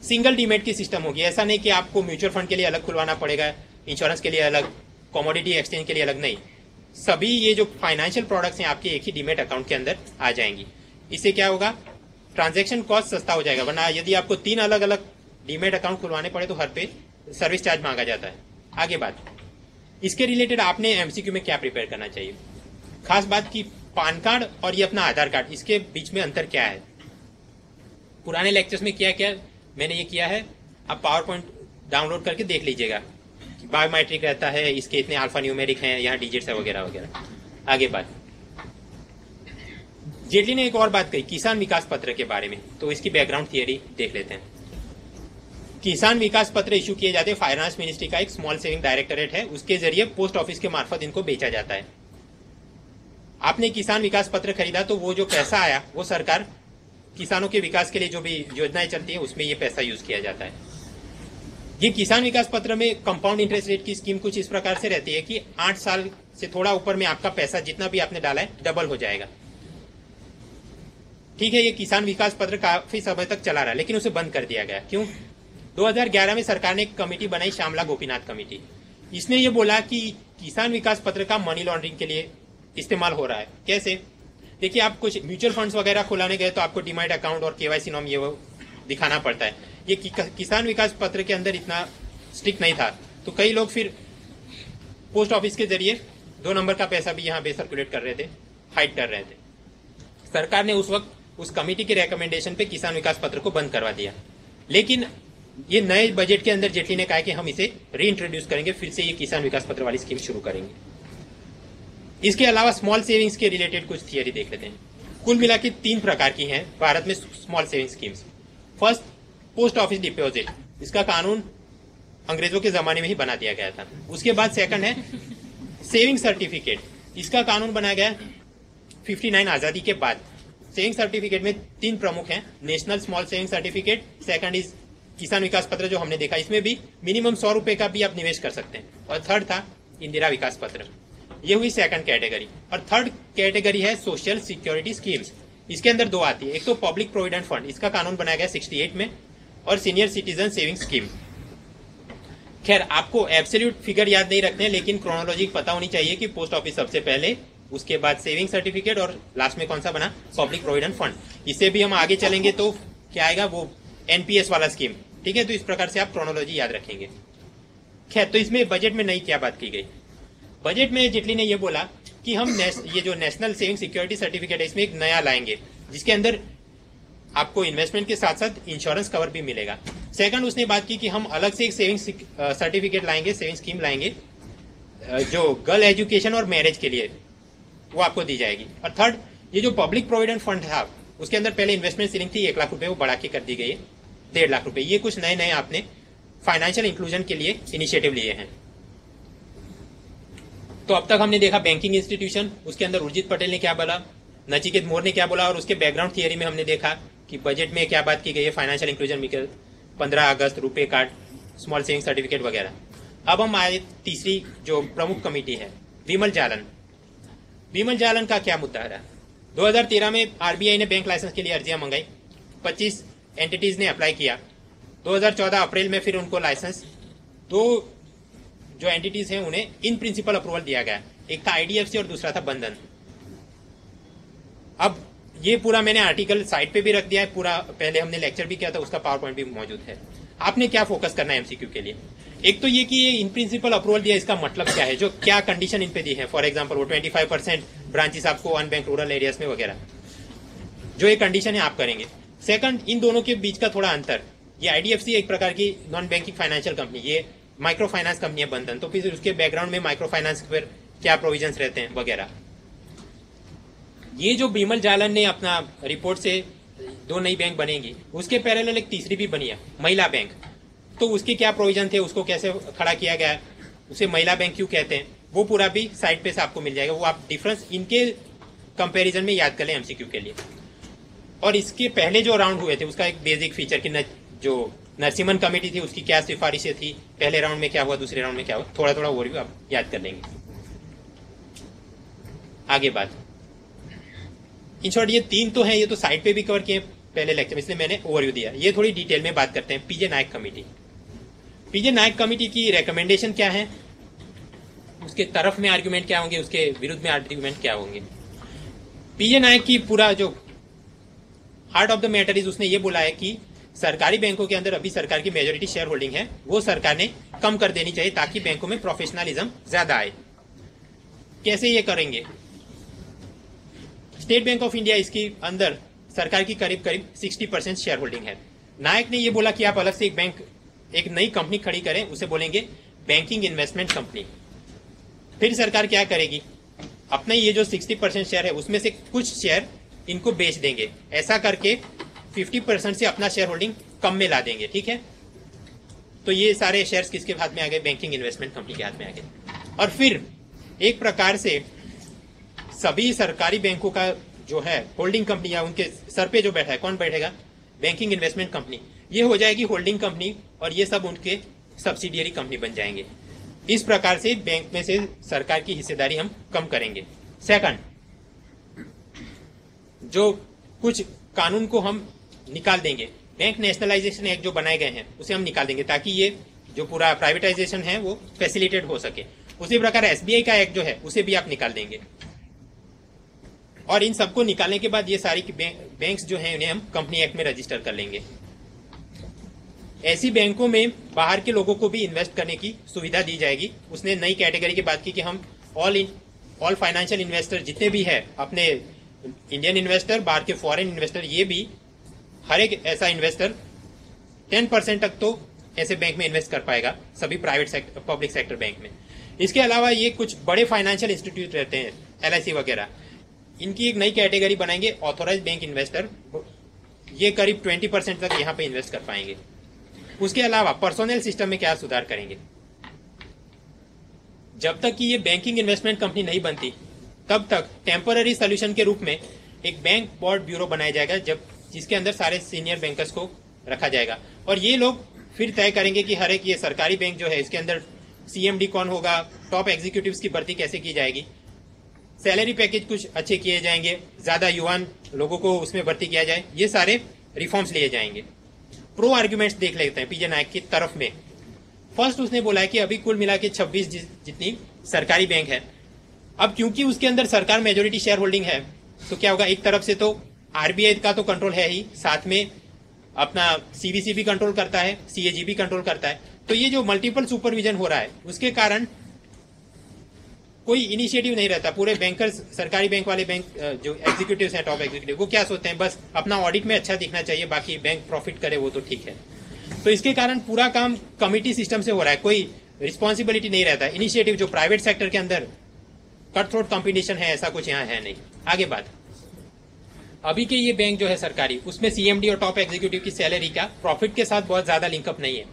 Speaker 1: सिंगल डीमैट की सिस्टम होगी। ऐसा नहीं कि आपको म्यूचुअल फंड के लिए अलग खुलवाना पड़ेगा, इंश्योरेंस के लिए अलग, कमोडिटी एक्सचेंज के लिए अलग, नहीं, सभी ये जो फाइनेंशियल प्रोडक्ट्स हैं आपके एक ही डीमैट अकाउंट के अंदर आ जाएंगी। इससे क्या होगा? ट्रांजैक्शन कॉस्ट सस्ता हो जाएगा, वरना यदि आपको 3 अलग अलग डीमैट अकाउंट खुलवाने पड़े तो हर पे सर्विस चार्ज मांगा जाता है। आगे बात, इसके रिलेटेड आपने एमसीक्यू में क्या प्रिपेयर करना चाहिए। खास बात की पान कार्ड और ये अपना आधार कार्ड, इसके बीच में अंतर क्या है। पुराने लेक्चर्स में क्या क्या मैंने ये किया है, आप पावर पॉइंट डाउनलोड करके देख लीजिएगा। बायोमेट्रिक रहता है, इसके इतने अल्फा न्यूमेरिक हैं, यहाँ डिजिट्स है वगैरह वगैरह। आगे बात, जेटली ने एक और बात कही किसान विकास पत्र के बारे में, तो इसकी बैकग्राउंड थियरी देख लेते हैं। किसान विकास पत्र इशू किए जाते हैं, फाइनेंस मिनिस्ट्री का एक स्मॉल सेविंग डायरेक्टरेट है, उसके जरिए पोस्ट ऑफिस के मार्फत इनको बेचा जाता है। आपने किसान विकास पत्र खरीदा तो वो जो पैसा आया वो सरकार किसानों के विकास के लिए जो भी योजनाएं चलती है उसमें ये पैसा यूज किया जाता है। ये किसान विकास पत्र में कंपाउंड इंटरेस्ट रेट की स्कीम कुछ इस प्रकार से रहती है कि 8 साल से थोड़ा ऊपर में आपका पैसा जितना भी आपने डाला है डबल हो जाएगा। ठीक है, ये किसान विकास पत्र काफी समय तक चला रहा, लेकिन उसे बंद कर दिया गया। क्यों? 2011 में सरकार ने एक कमेटी बनाई, श्यामला गोपीनाथ कमेटी। इसने ये बोला कि किसान विकास पत्र का मनी लॉन्ड्रिंग के लिए इस्तेमाल हो रहा है। कैसे? देखिए, आप कुछ म्यूचुअल फंड्स वगैरह खुलाने गए तो आपको डीमैट अकाउंट और केवाईसी नॉर्म ये वो दिखाना पड़ता है। ये किसान विकास पत्र के अंदर इतना स्ट्रिक्ट नहीं था, तो कई लोग फिर पोस्ट ऑफिस के जरिए 2 नंबर का पैसा भी यहाँ पे सर्कुलेट कर रहे थे, हाइड कर रहे थे। सरकार ने उस वक्त उस कमेटी के रिकमेंडेशन पे किसान विकास पत्र को बंद करवा दिया। लेकिन ये नए बजट के अंदर जेटली ने कहा कि हम इसे रीइंट्रोड्यूस करेंगे, फिर से ये किसान विकास पत्र वाली स्कीम शुरू करेंगे। इसके अलावा स्मॉल सेविंग्स के रिलेटेड कुछ थियरी देख लेते हैं। कुल मिला के 3 प्रकार की हैं भारत में small saving schemes. First, post office deposit, इसका कानून अंग्रेजों के जमाने में ही बना दिया गया था। उसके बाद सेकंड है सेविंग सर्टिफिकेट, इसका कानून बनाया गया 59 आजादी के बाद। सेविंग सर्टिफिकेट में 3 प्रमुख हैं, national small saving certificate, second is किसान विकास पत्र जो हमने देखा, इसमें भी मिनिमम 100 रुपए का भी आप निवेश कर सकते हैं, और थर्ड था इंदिरा विकास पत्र। ये हुई सेकंड कैटेगरी। और थर्ड कैटेगरी है सोशल सिक्योरिटी स्कीम्स। इसके अंदर 2 आती है, एक तो पब्लिक प्रोविडेंट फंड, इसका कानून बनाया गया 68 में, और सीनियर सिटीजन सेविंग स्कीम। खैर आपको एब्सोल्यूट फिगर याद नहीं रखते हैं, लेकिन क्रोनोलॉजी पता होनी चाहिए कि पोस्ट ऑफिस सबसे पहले, उसके बाद सेविंग सर्टिफिकेट, और लास्ट में कौन सा बना, पब्लिक प्रोविडेंट फंड। इससे भी हम आगे चलेंगे तो क्या आएगा, वो एनपीएस वाला स्कीम। ठीक है, तो इस प्रकार से आप क्रोनोलॉजी याद रखेंगे। खैर, तो इसमें बजट में नई क्या बात की गई। बजट में जेटली ने यह बोला कि हम ये जो नेशनल सेविंग सिक्योरिटी सर्टिफिकेट है, इसमें एक नया लाएंगे, जिसके अंदर आपको इन्वेस्टमेंट के साथ साथ इंश्योरेंस कवर भी मिलेगा। सेकंड, उसने बात की कि हम अलग से एक सेविंग सर्टिफिकेट लाएंगे, सेविंग स्कीम लाएंगे, जो गर्ल एजुकेशन और मैरिज के लिए वो आपको दी जाएगी। और थर्ड, ये जो पब्लिक प्रोविडेंट फंड था, उसके अंदर पहले इन्वेस्टमेंट सीलिंग थी 1 लाख रुपए, वो बढ़ा के कर दी गई है 1.5 लाख रुपए। ये कुछ नए नए आपने फाइनेंशियल इंक्लूजन के लिए इनिशिएटिव लिए हैं। तो अब तक हमने देखा बैंकिंग इंस्टीट्यूशन, उसके अंदर उर्जित पटेल ने क्या बोला, नचिकेत मोर ने क्या बोला, और उसके बैकग्राउंड थियरी में हमने देखा कि बजट में क्या बात की गई है, फाइनेंशियल इंक्लूजन, 15 अगस्त, RuPay card, small saving certificate वगैरह। अब हम आए तीसरी जो प्रमुख कमेटी है, विमल जालन। विमल जालन का क्या मुद्दा रहा। 2013 में आरबीआई ने बैंक लाइसेंस के लिए अर्जियां मंगाई, 25 एंटिटीज ने अप्लाई किया। 2014 अप्रैल में फिर उनको लाइसेंस, 2 जो एंटिटीज हैं उन्हें इन प्रिंसिपल अप्रूवल दिया गया, एक था आईडीएफसी और दूसरा था बंधन। अब ये पूरा मैंने आर्टिकल साइट पे भी रख दिया है, पूरा पहले हमने लेक्चर भी किया था, उसका पावर पॉइंट भी मौजूद है। आपने क्या फोकस करना है एमसीक्यू के लिए, एक तो ये कि ये इन प्रिंसिपल अप्रूवल दिया, इसका मतलब क्या है, जो क्या कंडीशन इन पे दी है। फॉर एग्जांपल वो 25% ब्रांचेस आपको अनबैंक रूरल एरियाज में वगैरह, जो ये कंडीशन है आप करेंगे। सेकंड, इन दोनों के बीच का थोड़ा अंतर, ये आईडीएफसी एक प्रकार की नॉन बैंकिंग फाइनेंशियल कंपनी, ये माइक्रो फाइनेंस कंपनी है बंधन, तो फिर उसके बैकग्राउंड में माइक्रो फाइनेंस पर क्या प्रोविजंस रहते हैं वगैरह। ये जो विमल जालन ने अपना रिपोर्ट से 2 नई बैंक बनेंगी, उसके पैरेलल एक तीसरी भी बनी है, महिला बैंक। तो उसके क्या प्रोविजन थे, उसको कैसे खड़ा किया गया है, उसे महिला बैंक क्यों कहते हैं, वो पूरा भी साइट पे से आपको मिल जाएगा। वो आप डिफरेंस इनके कंपैरिजन में याद कर लें एमसीक्यू के लिए। और इसके पहले जो राउंड हुए थे उसका एक बेसिक फीचर कि जो नरसिम्हन कमेटी थी उसकी क्या सिफारिशें थी, पहले राउंड में क्या हुआ, दूसरे राउंड में क्या हुआ, थोड़ा थोड़ा ओवरव्यू आप याद कर लेंगे। आगे बात, इन शॉर्ट ये 3 तो हैं, ये तो साइट पे भी कवर किए पहले लेक्चर में, इसलिए मैंने ओवरव्यू दिया। ये थोड़ी डिटेल में बात करते हैं। पीजे नायक कमेटी, पीजे नायक कमेटी की रिकमेंडेशन क्या है, उसके तरफ में आर्ग्यूमेंट क्या होंगे, उसके विरुद्ध में आर्ग्यूमेंट क्या होंगे। पीजे नायक की पूरा जो heart of the matter is, उसने ये बोला है कि सरकारी बैंकों के अंदर अभी सरकार की मेजोरिटी शेयर होल्डिंग है, वो सरकार ने कम कर देनी चाहिए ताकि बैंकों में प्रोफेशनलिज्म ज्यादा आए। कैसे ये करेंगे, स्टेट बैंक ऑफ इंडिया इसके अंदर सरकार की करीब करीब 60% शेयर होल्डिंग है। नायक ने ये बोला कि आप अलग से एक बैंक, एक नई कंपनी खड़ी करें, उसे बोलेंगे बैंकिंग इन्वेस्टमेंट कंपनी। फिर सरकार क्या करेगी, अपने ये जो 60% शेयर है उसमें से कुछ शेयर इनको बेच देंगे, ऐसा करके 50% से अपना शेयर होल्डिंग कम में ला देंगे। ठीक है, तो ये सारे शेयर्स किसके हाथ में आ गए, बैंकिंग इन्वेस्टमेंट कंपनी के हाथ में आ गए। और फिर एक प्रकार से सभी सरकारी बैंकों का जो है होल्डिंग कंपनी, या उनके सर पे जो बैठा है, कौन बैठेगा, बैंकिंग इन्वेस्टमेंट कंपनी, ये हो जाएगी होल्डिंग कंपनी, और ये सब उनके सब्सिडियरी कंपनी बन जाएंगे। इस प्रकार से बैंक में से सरकार की हिस्सेदारी हम कम करेंगे। सेकंड, जो कुछ कानून को हम निकाल देंगे, बैंक नेशनलाइजेशन एक्ट जो बनाए गए हैं उसे हम निकाल देंगे ताकि ये जो पूरा प्राइवेटाइजेशन है वो फैसिलिटेट हो सके। उसी प्रकार एसबीआई का एक्ट जो है उसे भी आप निकाल देंगे। और इन सबको निकालने के बाद ये सारी बैंक्स जो हैं उन्हें हम कंपनी एक्ट में रजिस्टर कर लेंगे। ऐसी बैंकों में बाहर के लोगों को भी इन्वेस्ट करने की सुविधा दी जाएगी। उसने नई कैटेगरी की बात की कि हम ऑल फाइनेंशियल इन्वेस्टर जितने भी है, अपने इंडियन इन्वेस्टर, बाहर के फॉरेन इन्वेस्टर, ये भी हर एक ऐसा इन्वेस्टर 10% तक तो ऐसे बैंक में इन्वेस्ट कर पाएगा, सभी private sector, public sector bank में। इसके अलावा ये कुछ बड़े फाइनेंशियल इंस्टीट्यूट रहते हैं, एलआईसी वगैरह, इनकी एक नई कैटेगरी बनाएंगे, ऑथोराइज बैंक इन्वेस्टर, ये करीब 20% तक यहाँ पे इन्वेस्ट कर पाएंगे। उसके अलावा पर्सोनल सिस्टम में क्या सुधार करेंगे, जब तक कि ये बैंकिंग इन्वेस्टमेंट कंपनी नहीं बनती तब तक टेम्पररी सोल्यूशन के रूप में एक बैंक बोर्ड ब्यूरो बनाया जाएगा, जब जिसके अंदर सारे सीनियर बैंकर्स को रखा जाएगा और ये लोग फिर तय करेंगे कि हर एक ये सरकारी बैंक जो है इसके अंदर सीएमडी कौन होगा, टॉप एग्जीक्यूटिव्स की भर्ती कैसे की जाएगी, सैलरी पैकेज कुछ अच्छे किए जाएंगे, ज्यादा युवा लोगों को उसमें भर्ती किया जाए, ये सारे रिफॉर्म्स लिए जाएंगे। प्रो आर्ग्यूमेंट्स देख लेते हैं पीजे नायक की तरफ में। फर्स्ट उसने बोला है कि अभी कुल मिला के 26 जितनी सरकारी बैंक है। अब क्योंकि उसके अंदर सरकार मेजोरिटी शेयर होल्डिंग है तो क्या होगा, एक तरफ से तो आरबीआई का तो कंट्रोल है ही, साथ में अपना सीबीसी भी कंट्रोल करता है, सीएजी भी कंट्रोल करता है। तो ये जो मल्टीपल सुपरविजन हो रहा है उसके कारण कोई इनिशिएटिव नहीं रहता। पूरे बैंकर्स, सरकारी बैंक वाले बैंक जो एग्जीक्यूटिव्स हैं, टॉप एग्जीक्यूटिव, वो क्या सोचते हैं, बस अपना ऑडिट में अच्छा दिखना चाहिए, बाकी बैंक प्रॉफिट करे वो तो ठीक है। तो इसके कारण पूरा काम कमिटी सिस्टम से हो रहा है, कोई रिस्पॉन्सिबिलिटी नहीं रहता। इनिशिएटिव जो प्राइवेट सेक्टर के अंदर कट थ्रोट कॉम्पिटिशन है, ऐसा कुछ यहाँ है नहीं। आगे बात, अभी के ये बैंक जो है सरकारी, उसमें सीएमडी और टॉप एग्जीक्यूटिव की सैलरी का प्रॉफिट के साथ बहुत ज्यादा लिंकअप नहीं है।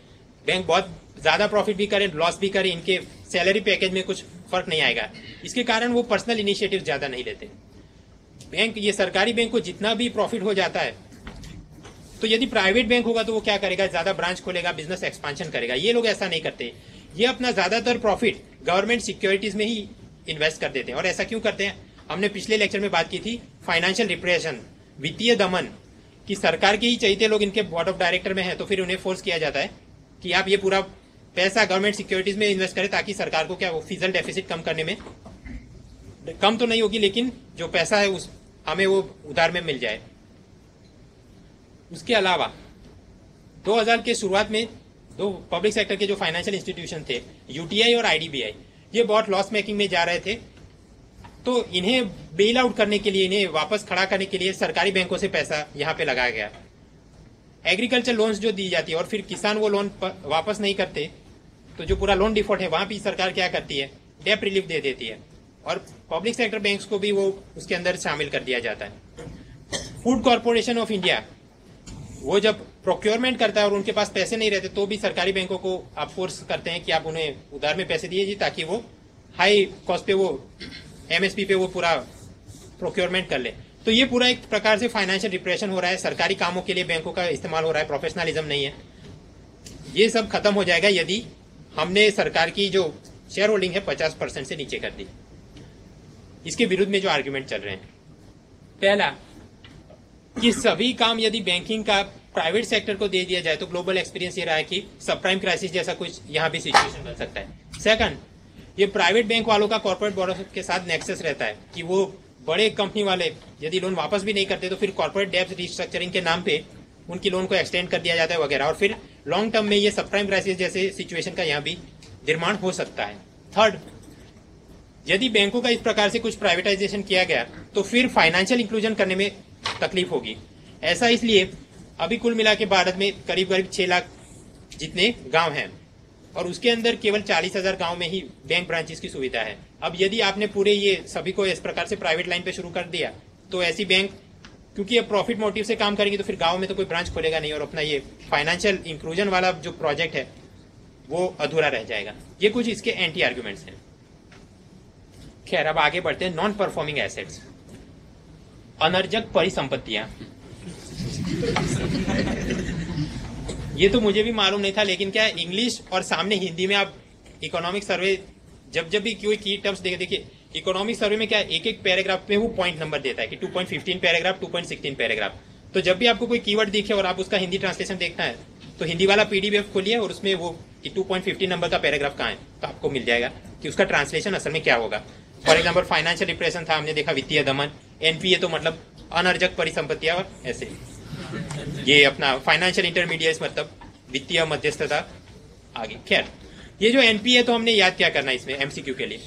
Speaker 1: बैंक बहुत ज्यादा प्रॉफिट भी करे, लॉस भी करे, इनके सैलरी पैकेज में कुछ फर्क नहीं आएगा। इसके कारण वो पर्सनल इनिशिएटिव ज्यादा नहीं लेते। बैंक, ये सरकारी बैंक को जितना भी प्रॉफिट हो जाता है, तो यदि प्राइवेट बैंक होगा तो वो क्या करेगा, ज्यादा ब्रांच खोलेगा, बिजनेस एक्सपांशन करेगा। ये लोग ऐसा नहीं करते, ये अपना ज्यादातर प्रॉफिट गवर्नमेंट सिक्योरिटीज में ही इन्वेस्ट कर देते हैं। और ऐसा क्यों करते हैं, हमने पिछले लेक्चर में बात की थी, फाइनेंशियल रिप्रेशन, वित्तीय दमन, कि सरकार के ही चहेते लोग इनके बोर्ड ऑफ डायरेक्टर में है, तो फिर उन्हें फोर्स किया जाता है कि आप ये पूरा पैसा गवर्नमेंट सिक्योरिटीज में इन्वेस्ट करें, ताकि सरकार को क्या वो फिजिकल डेफिसिट कम करने में, कम तो नहीं होगी लेकिन जो पैसा है उस हमें वो उधार में मिल जाए। उसके अलावा 2000 के शुरुआत में दो पब्लिक सेक्टर के जो फाइनेंशियल इंस्टीट्यूशन थे, यूटीआई और आईडीबीआई, ये बहुत लॉस मेकिंग में जा रहे थे। तो इन्हें बेल आउट करने के लिए, इन्हें वापस खड़ा करने के लिए सरकारी बैंकों से पैसा यहाँ पे लगाया गया। एग्रीकल्चर लोन्स जो दी जाती है और फिर किसान वो लोन वापस नहीं करते, तो जो पूरा लोन डिफॉल्ट है वहां भी सरकार क्या करती है, डेट रिलीफ दे देती है और पब्लिक सेक्टर बैंक्स को भी वो उसके अंदर शामिल कर दिया जाता है। फूड कॉर्पोरेशन ऑफ इंडिया, वो जब प्रोक्योरमेंट करता है और उनके पास पैसे नहीं रहते तो भी सरकारी बैंकों को आप फोर्स करते हैं कि आप उन्हें उधार में पैसे दीजिए, ताकि वो हाई कॉस्ट पे, वो एमएसपी पे वो पूरा प्रोक्योरमेंट कर ले। तो ये पूरा एक प्रकार से फाइनेंशियल रिप्रेशन हो रहा है, सरकारी कामों के लिए बैंकों का इस्तेमाल हो रहा है, प्रोफेशनलिज्म नहीं है। ये सब खत्म हो जाएगा यदि हमने सरकार की जो शेयर होल्डिंग है 50% से नीचे कर दी। इसके विरुद्ध में जो आर्ग्यूमेंट चल रहे हैं, पहला कि सभी काम यदि बैंकिंग का प्राइवेट सेक्टर को दे दिया जाए तो ग्लोबल एक्सपीरियंस ये रहा है कि सबप्राइम क्राइसिस जैसा कुछ यहाँ भी सिचुएशन बन सकता है। सेकंड, ये प्राइवेट बैंक वालों का कॉर्पोरेट बोरो के साथ नेक्सस रहता है कि वो बड़े कंपनी वाले यदि लोन वापस भी नहीं करते तो फिर कॉर्पोरेट डेब्ट रिस्ट्रक्चरिंग के नाम पे उनकी लोन को एक्सटेंड कर दिया जाता है वगैरह, और फिर लॉन्ग टर्म में ये सबप्राइम क्राइसिस जैसे सिचुएशन का यहाँ भी निर्माण हो सकता है। थर्ड, यदि बैंकों का इस प्रकार से कुछ प्राइवेटाइजेशन किया गया तो फिर फाइनेंशियल इंक्लूजन करने में तकलीफ होगी। ऐसा इसलिए अभी कुल मिला के भारत में करीब करीब 6 लाख जितने गांव हैं और उसके अंदर केवल 40,000 गांव में ही बैंक ब्रांचेस की सुविधा है। अब यदि आपने पूरे ये सभी को इस प्रकार से प्राइवेट लाइन पे शुरू कर दिया तो ऐसी बैंक, क्योंकि ये प्रॉफिट मोटिव से काम करेंगे, तो फिर गांव में तो कोई ब्रांच खोलेगा नहीं और अपना ये फाइनेंशियल इंक्लूजन वाला जो प्रोजेक्ट है वो अधूरा रह जाएगा। ये कुछ इसके एंटी आर्ग्यूमेंट्स हैं। खैर, अब आगे बढ़ते हैं। नॉन परफॉर्मिंग एसेट्स, अनर्जक परिसंपत्तियां। ये तो मुझे भी मालूम नहीं था, लेकिन क्या इंग्लिश और सामने हिंदी में आप इकोनॉमिक सर्वे जब भी कोई की टर्म्स देखिए, इकोनॉमिक सर्वे में क्या एक एक पैराग्राफ में वो पॉइंट नंबर देता है कि 2.15 पैराग्राफ, 2.16 पैराग्राफ। तो जब भी आपको कोई कीवर्ड दिखे और आप उसका हिंदी ट्रांसलेशन देखना है तो हिंदी वाला पीडीएफ खोलिए और उसमें वो कि 2.15 नंबर का पैराग्राफ कहाँ है, तो आपको मिल जाएगा कि उसका ट्रांसलेशन असल में क्या होगा। फॉर एग्जाम्पल, फाइनेंशियल रिप्रेशन था, हमने देखा वित्तीय दमन। एनपीए तो मतलब अनर्जक परिसंपत्तियां, और ऐसे ये अपना फाइनेंशियल इंटरमीडिएट्स मतलब वित्तीय मध्यस्थता आगे। खैर, ये जो एनपीए तो हमने याद क्या करना है इसमें एमसीक्यू के लिए।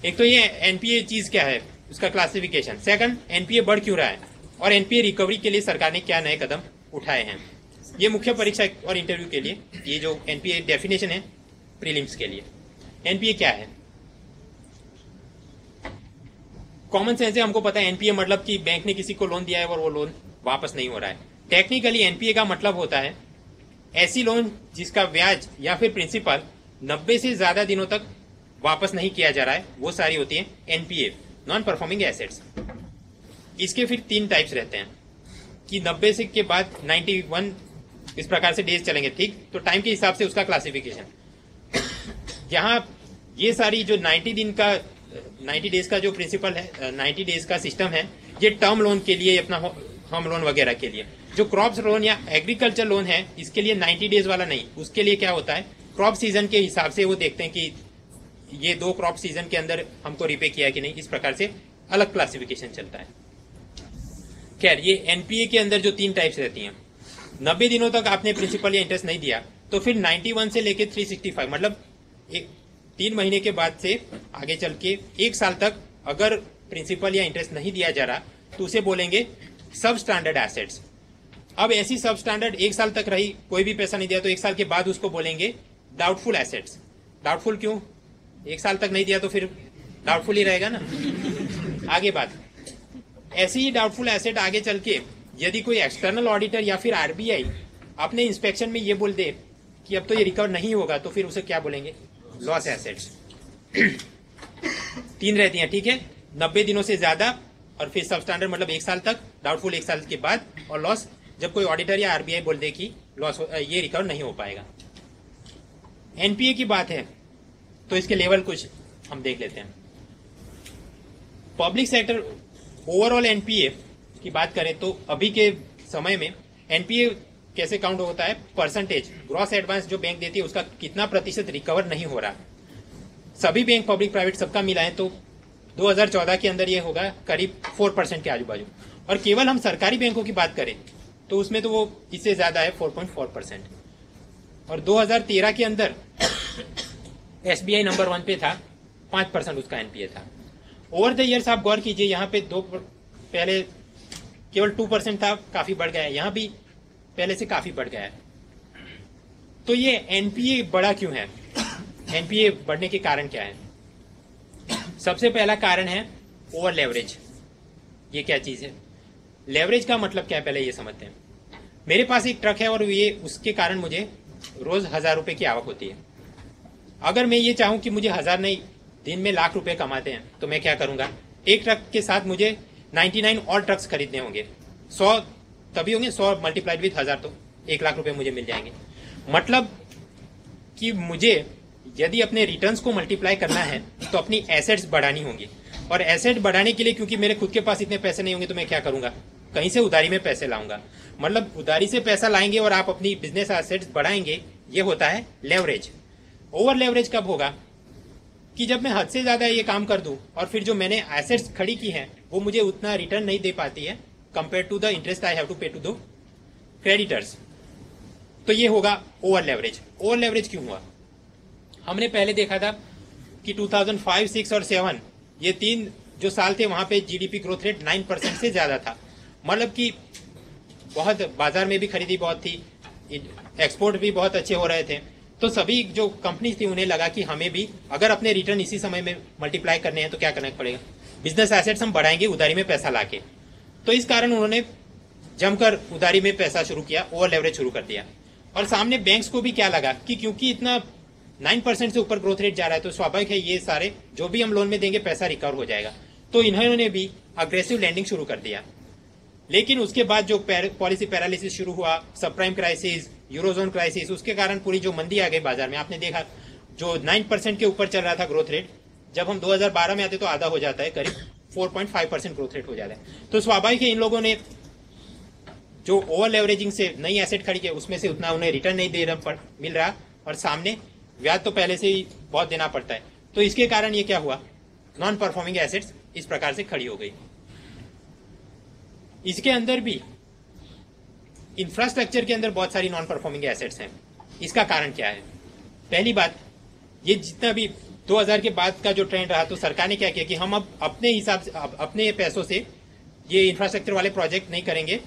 Speaker 1: एक तो ये एनपीए चीज क्या है, उसका क्लासिफिकेशन। सेकंड, एनपीए बढ़ क्यों रहा है और एनपीए रिकवरी के लिए सरकार ने क्या नए कदम उठाए हैं। ये मुख्य परीक्षा और इंटरव्यू के लिए ये जो एनपीए डेफिनेशन है प्रीलिम्स के लिए। एनपीए क्या है? कॉमन सेंस से हमको पता है एनपीए मतलब कि बैंक ने किसी को लोन दिया है और वो लोन वापस नहीं हो रहा है। टेक्निकली एनपीए का मतलब होता है ऐसी लोन जिसका ब्याज या फिर प्रिंसिपल 90 से ज्यादा दिनों तक वापस नहीं किया जा रहा है, वो सारी होती है एनपीए। Non performing assets. इसके फिर 3 टाइप्स रहते हैं कि 90 से के बाद 91 इस प्रकार से डेज चलेंगे, ठीक। तो टाइम के हिसाब से उसका क्लासिफिकेशन, यहाँ ये सारी जो 90 डेज का जो प्रिंसिपल है, 90 डेज का सिस्टम है, ये टर्म लोन के लिए, अपना होम लोन वगैरह के लिए। जो क्रॉप्स लोन या एग्रीकल्चर लोन है, इसके लिए 90 डेज वाला नहीं, उसके लिए क्या होता है, क्रॉप सीजन के हिसाब से वो देखते हैं कि ये 2 क्रॉप सीजन के अंदर हमको रिपे किया कि नहीं, इस प्रकार से अलग क्लासिफिकेशन चलता है। खैर, ये एनपीए के अंदर जो 3 टाइप्स रहती हैं, 90 दिनों तक आपने प्रिंसिपल या इंटरेस्ट नहीं दिया तो फिर 91 से लेके 365 मतलब 3 महीने के बाद से आगे चल के 1 साल तक अगर प्रिंसिपल या इंटरेस्ट नहीं दिया जा रहा तो उसे बोलेंगे सब स्टैंडर्ड एसेट्स। अब ऐसी सब स्टैंडर्ड 1 साल तक रही, कोई भी पैसा नहीं दिया, तो 1 साल के बाद उसको बोलेंगे डाउटफुल एसेट्स। डाउटफुल क्यों? 1 साल तक नहीं दिया तो फिर डाउटफुल ही रहेगा ना। आगे बात, ऐसी ही डाउटफुल एसेट आगे चल के यदि कोई एक्सटर्नल ऑडिटर या फिर आरबीआई अपने इंस्पेक्शन में ये बोल दे कि अब तो ये रिकवर नहीं होगा, तो फिर उसे क्या बोलेंगे? Loss assets. 3 रहती हैं, ठीक है, 90 दिनों से ज्यादा, और फिर सब स्टैंडर्ड मतलब 1 साल तक, डाउटफुल 1 साल के बाद, और लॉस जब कोई ऑडिटर या आरबीआई बोल दे कि लॉस ये रिकवर नहीं हो पाएगा। एनपीए की बात है तो इसके लेवल कुछ हम देख लेते हैं। पब्लिक सेक्टर ओवरऑल एनपीए की बात करें तो अभी के समय में एनपीए कैसे काउंट होता है? परसेंटेज, ग्रॉस एडवांस जो बैंक देती है उसका कितना प्रतिशत रिकवर नहीं हो रहा। सभी बैंक, पब्लिक प्राइवेट सबका मिला है तो 2014 के अंदर ये होगा करीब 4% के आजू बाजू, और केवल हम सरकारी बैंकों की बात करें तो उसमें तो वो इससे ज्यादा है, 4.4%। और 2013 के अंदर एसबीआई नंबर 1 पे था, 5% उसका एनपीए था। ओवर द ईयर्स आप गौर कीजिए, यहाँ पे पहले केवल 2% था, काफी बढ़ गया है, यहाँ भी पहले से काफी बढ़ गया है। तो ये एनपीए बढ़ा क्यों है? एनपीए बढ़ने के कारण क्या है? सबसे पहला कारण है ओवर लेवरेज। ये क्या चीज है? लेवरेज का मतलब क्या है, पहले ये समझते हैं। मेरे पास एक ट्रक है और ये उसके कारण मुझे रोज 1000 रुपए की आवक होती है। अगर मैं ये चाहूं कि मुझे 1000 नहीं, दिन में लाख रुपए कमाते हैं, तो मैं क्या करूंगा? एक ट्रक के साथ मुझे 99 और ट्रक्स खरीदने होंगे। 100 तभी होंगे, 100 मल्टीप्लाइड विथ 1000 तो 1 लाख रुपए मुझे मिल जाएंगे। मतलब कि मुझे यदि अपने रिटर्न्स को मल्टीप्लाई करना है तो अपनी एसेट्स बढ़ानी होंगी, और एसेट बढ़ाने के लिए क्योंकि मेरे खुद के पास इतने पैसे नहीं होंगे तो मैं क्या करूंगा? कहीं से उधारी में पैसे लाऊंगा। मतलब उधारी से पैसा लाएंगे और आप अपनी बिजनेस एसेट्स बढ़ाएंगे, ये होता है लेवरेज। ओवर लेवरेज कब होगा? कि जब मैं हद से ज्यादा ये काम कर दूं और फिर जो मैंने एसेट्स खड़ी की हैं वो मुझे उतना रिटर्न नहीं दे पाती है compare to the interest I have to pay to the creditors, तो ये होगा ओवर लेवरेज। ओवर लेवरेज क्यों हुआ? हमने पहले देखा था कि 2005, 6 और 7 ये 3 जो साल थे वहां पे जीडीपी ग्रोथ रेट 9% से ज्यादा था। मतलब कि बहुत बाजार में भी खरीदी बहुत थी, एक्सपोर्ट भी बहुत अच्छे हो रहे थे, तो सभी जो कंपनी थी उन्हें लगा कि हमें भी अगर अपने रिटर्न इसी समय में मल्टीप्लाई करने हैं तो क्या करना पड़ेगा? बिजनेस एसेट्स हम बढ़ाएंगे उधारी में पैसा लाके। तो इस कारण उन्होंने जमकर उधारी में पैसा शुरू किया, ओवर लेवरेज शुरू कर दिया। और सामने बैंक्स को भी क्या लगा कि क्योंकि इतना 9% से ऊपर ग्रोथ रेट जा रहा है तो स्वाभाविक है ये सारे जो भी हम लोन में देंगे पैसा रिकवर हो जाएगा, तो इन्होंने भी अग्रेसिव लैंडिंग शुरू कर दिया। लेकिन उसके बाद जो पॉलिसी पैरालिसिस शुरू हुआ, सब प्राइम क्राइसिस, यूरोजोन क्राइसिस, उसके कारण पूरी जो मंदी आ गई बाजार में, आपने देखा जो 9% के ऊपर चल रहा था ग्रोथ रेट, जब हम 2012 में आते तो आधा हो जाता है, करीब 4.5% ग्रोथ रेट हो जाता है। तो स्वाभाविक है इन लोगों ने जो ओवर लेवरेजिंग से नई एसेट खड़ी की उसमें से उतना उन्हें रिटर्न नहीं मिल रहा, और सामने ब्याज तो पहले से ही बहुत देना पड़ता है। तो इसके कारण ये क्या हुआ? नॉन परफॉर्मिंग एसेट्स इस प्रकार से खड़ी हो गई। इसके अंदर भी इंफ्रास्ट्रक्चर के अंदर बहुत सारी नॉन परफॉर्मिंग एसेट्स हैं। इसका कारण क्या है? पहली बात, ये जितना भी 2000 के बाद का जो ट्रेंड रहा, तो सरकार ने क्या किया कि हम अब अपने हिसाब से अपने पैसों से ये इंफ्रास्ट्रक्चर वाले प्रोजेक्ट नहीं करेंगे,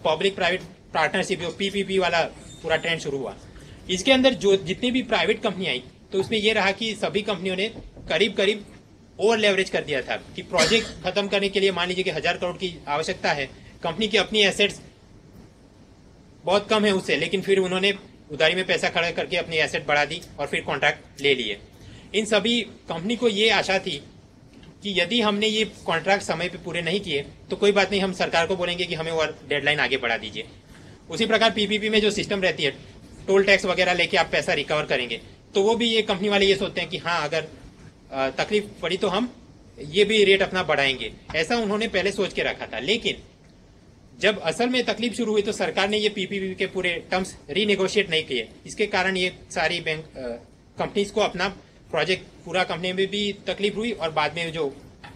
Speaker 1: पब्लिक प्राइवेट पार्टनरशिप जो पीपीपी वाला पूरा ट्रेंड शुरू हुआ। इसके अंदर जो जितनी भी प्राइवेट कंपनी आई तो उसमें यह रहा कि सभी कंपनियों ने करीब करीब ओवर लेवरेज कर दिया था कि प्रोजेक्ट खत्म करने के लिए मान लीजिए कि 1000 करोड़ की आवश्यकता है, कंपनी की अपनी एसेट्स बहुत कम है उससे, लेकिन फिर उन्होंने उधारी में पैसा खड़ा करके अपनी एसेट बढ़ा दी और फिर कॉन्ट्रैक्ट ले लिए। इन सभी कंपनी को ये आशा थी कि यदि हमने ये कॉन्ट्रैक्ट समय पे पूरे नहीं किए तो कोई बात नहीं, हम सरकार को बोलेंगे कि हमें और डेडलाइन आगे बढ़ा दीजिए। उसी प्रकार पीपीपी में जो सिस्टम रहती है, टोल टैक्स वगैरह लेके आप पैसा रिकवर करेंगे, तो वो भी ये कंपनी वाले ये सोचते हैं कि हाँ अगर तकलीफ पड़ी तो हम ये भी रेट अपना बढ़ाएंगे। ऐसा उन्होंने पहले सोच के रखा था, लेकिन जब असल में तकलीफ शुरू हुई तो सरकार ने ये पीपीपी के पूरे टर्म्स रीनेगोशिएट नहीं किए। इसके कारण ये सारी बैंक कंपनीज को अपना प्रोजेक्ट पूरा करने में भी तकलीफ हुई और बाद में जो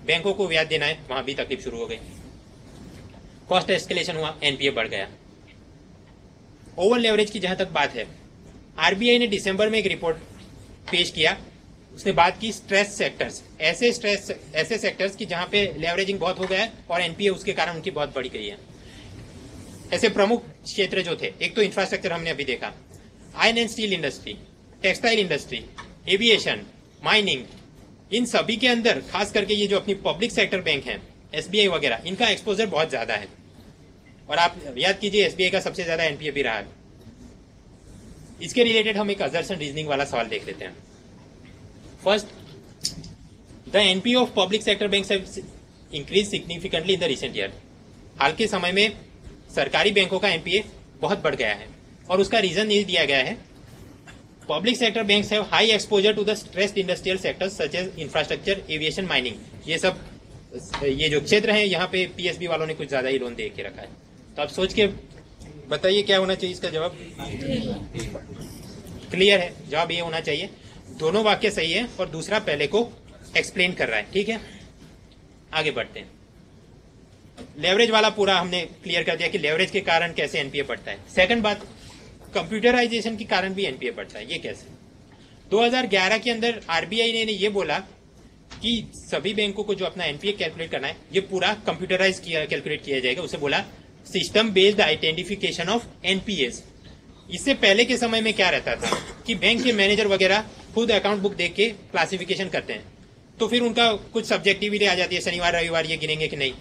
Speaker 1: बैंकों को ब्याज देना है वहां भी तकलीफ शुरू हो गई। कॉस्ट एस्केलेशन हुआ, एनपीए बढ़ गया। ओवर लेवरेज की जहां तक बात है, आरबीआई ने दिसंबर में एक रिपोर्ट पेश किया। उसने बात की स्ट्रेस सेक्टर्स, ऐसे सेक्टर्स की जहां पे लेवरेजिंग बहुत हो गया है और एनपीए उसके कारण उनकी बहुत बढ़ गई है। ऐसे प्रमुख क्षेत्र जो थे, एक तो इंफ्रास्ट्रक्चर हमने अभी देखा, iron and steel industry, textile industry, aviation, mining, इन सभी के अंदर खास करके ये जो अपनी पब्लिक सेक्टर बैंक हैं, एसबीआई वगैरह, इनका एक्सपोजर बहुत ज्यादा है। और आप याद कीजिए एसबीआई का सबसे ज्यादा एनपीए भी रहा है। इसके रिलेटेड हम एक असर्शन रीजनिंग वाला सवाल देख लेते हैं। First, the NPA of public sector banks have increase significantly in the recent year. हाल के समय में सरकारी बैंकों का एनपीए बहुत बढ़ गया है और उसका रीजन ये दिया गया है, public sector banks have high exposure to the stressed industrial sectors such as infrastructure, aviation, mining. ये सब ये जो क्षेत्र हैं यहाँ पे पीएसबी वालों ने कुछ ज्यादा ही लोन दे के रखा है। तो आप सोच के बताइए क्या होना चाहिए इसका जवाब। क्लियर है, जवाब ये होना चाहिए। दोनों वाक्य सही है और दूसरा पहले को एक्सप्लेन कर रहा है। ठीक है, आगे बढ़ते हैं। लेवरेज वाला पूरा हमने क्लियर कर दिया कि लेवरेज के कारण कैसे एनपीए बढ़ता है। सेकंड बात, कंप्यूटराइजेशन के कारण भी एनपीए बढ़ता है। ये कैसे? 2011 के अंदर आरबीआई ने ये बोला कि सभी बैंकों को जो अपना एनपीए कैलकुलेट करना है ये पूरा कंप्यूटराइज कैलकुलेट किया जाएगा। उसे बोला system based identification of NPS. इससे पहले के समय में क्या रहता था कि बैंक के मैनेजर वगैरह खुद अकाउंट बुक देख के क्लासिफिकेशन करते हैं, तो फिर उनका कुछ सब्जेक्टिविटी आ जाती है, शनिवार रविवार ये गिनेंगे कि नहीं।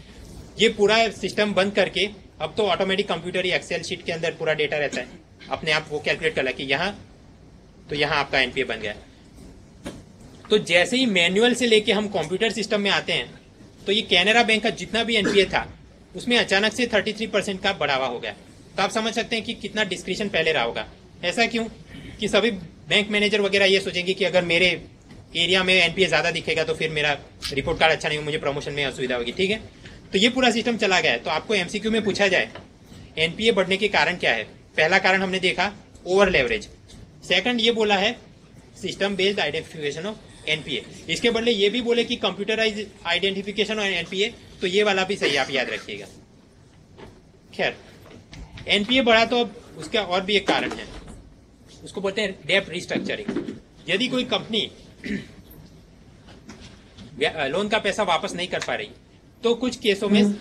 Speaker 1: ये पूरा सिस्टम बंद करके अब तो ऑटोमेटिक कंप्यूटर या एक्सेल शीट के अंदर पूरा डेटा रहता है, अपने आप वो कैलकुलेट कर ला कि यहाँ तो यहाँ आपका एनपीए बन गया। तो जैसे ही मैनुअल से लेके हम कंप्यूटर सिस्टम में आते हैं तो ये कैनरा बैंक का जितना भी एनपीए था उसमें अचानक से 33% का बढ़ावा हो गया। तो आप समझ सकते हैं कि कितना डिस्क्रिशन पहले रहा होगा। ऐसा क्यों कि सभी बैंक मैनेजर वगैरह ये सोचेंगे कि अगर मेरे एरिया में एनपीए ज्यादा दिखेगा तो फिर मेरा रिपोर्ट कार्ड अच्छा नहीं हो, मुझे प्रमोशन में असुविधा होगी। ठीक है, तो ये पूरा सिस्टम चला गया है। तो आपको एमसीक्यू में पूछा जाए एनपीए बढ़ने के कारण क्या है, पहला कारण हमने देखा ओवर लेवरेज। सेकंड ये बोला है system based identification of NPA. इसके बदले ये भी बोले कि कंप्यूटराइज आइडेंटिफिकेशन ऑफ एनपीए, तो ये वाला भी सही, आप याद रखिएगा। खैर, एनपीए बढ़ा तो अब उसका और भी एक कारण है, उसको बोलते हैं डेब्ट रिस्ट्रक्चरिंग। यदि कोई कंपनी लोन का पैसा वापस नहीं कर पा रही तो कुछ केसों में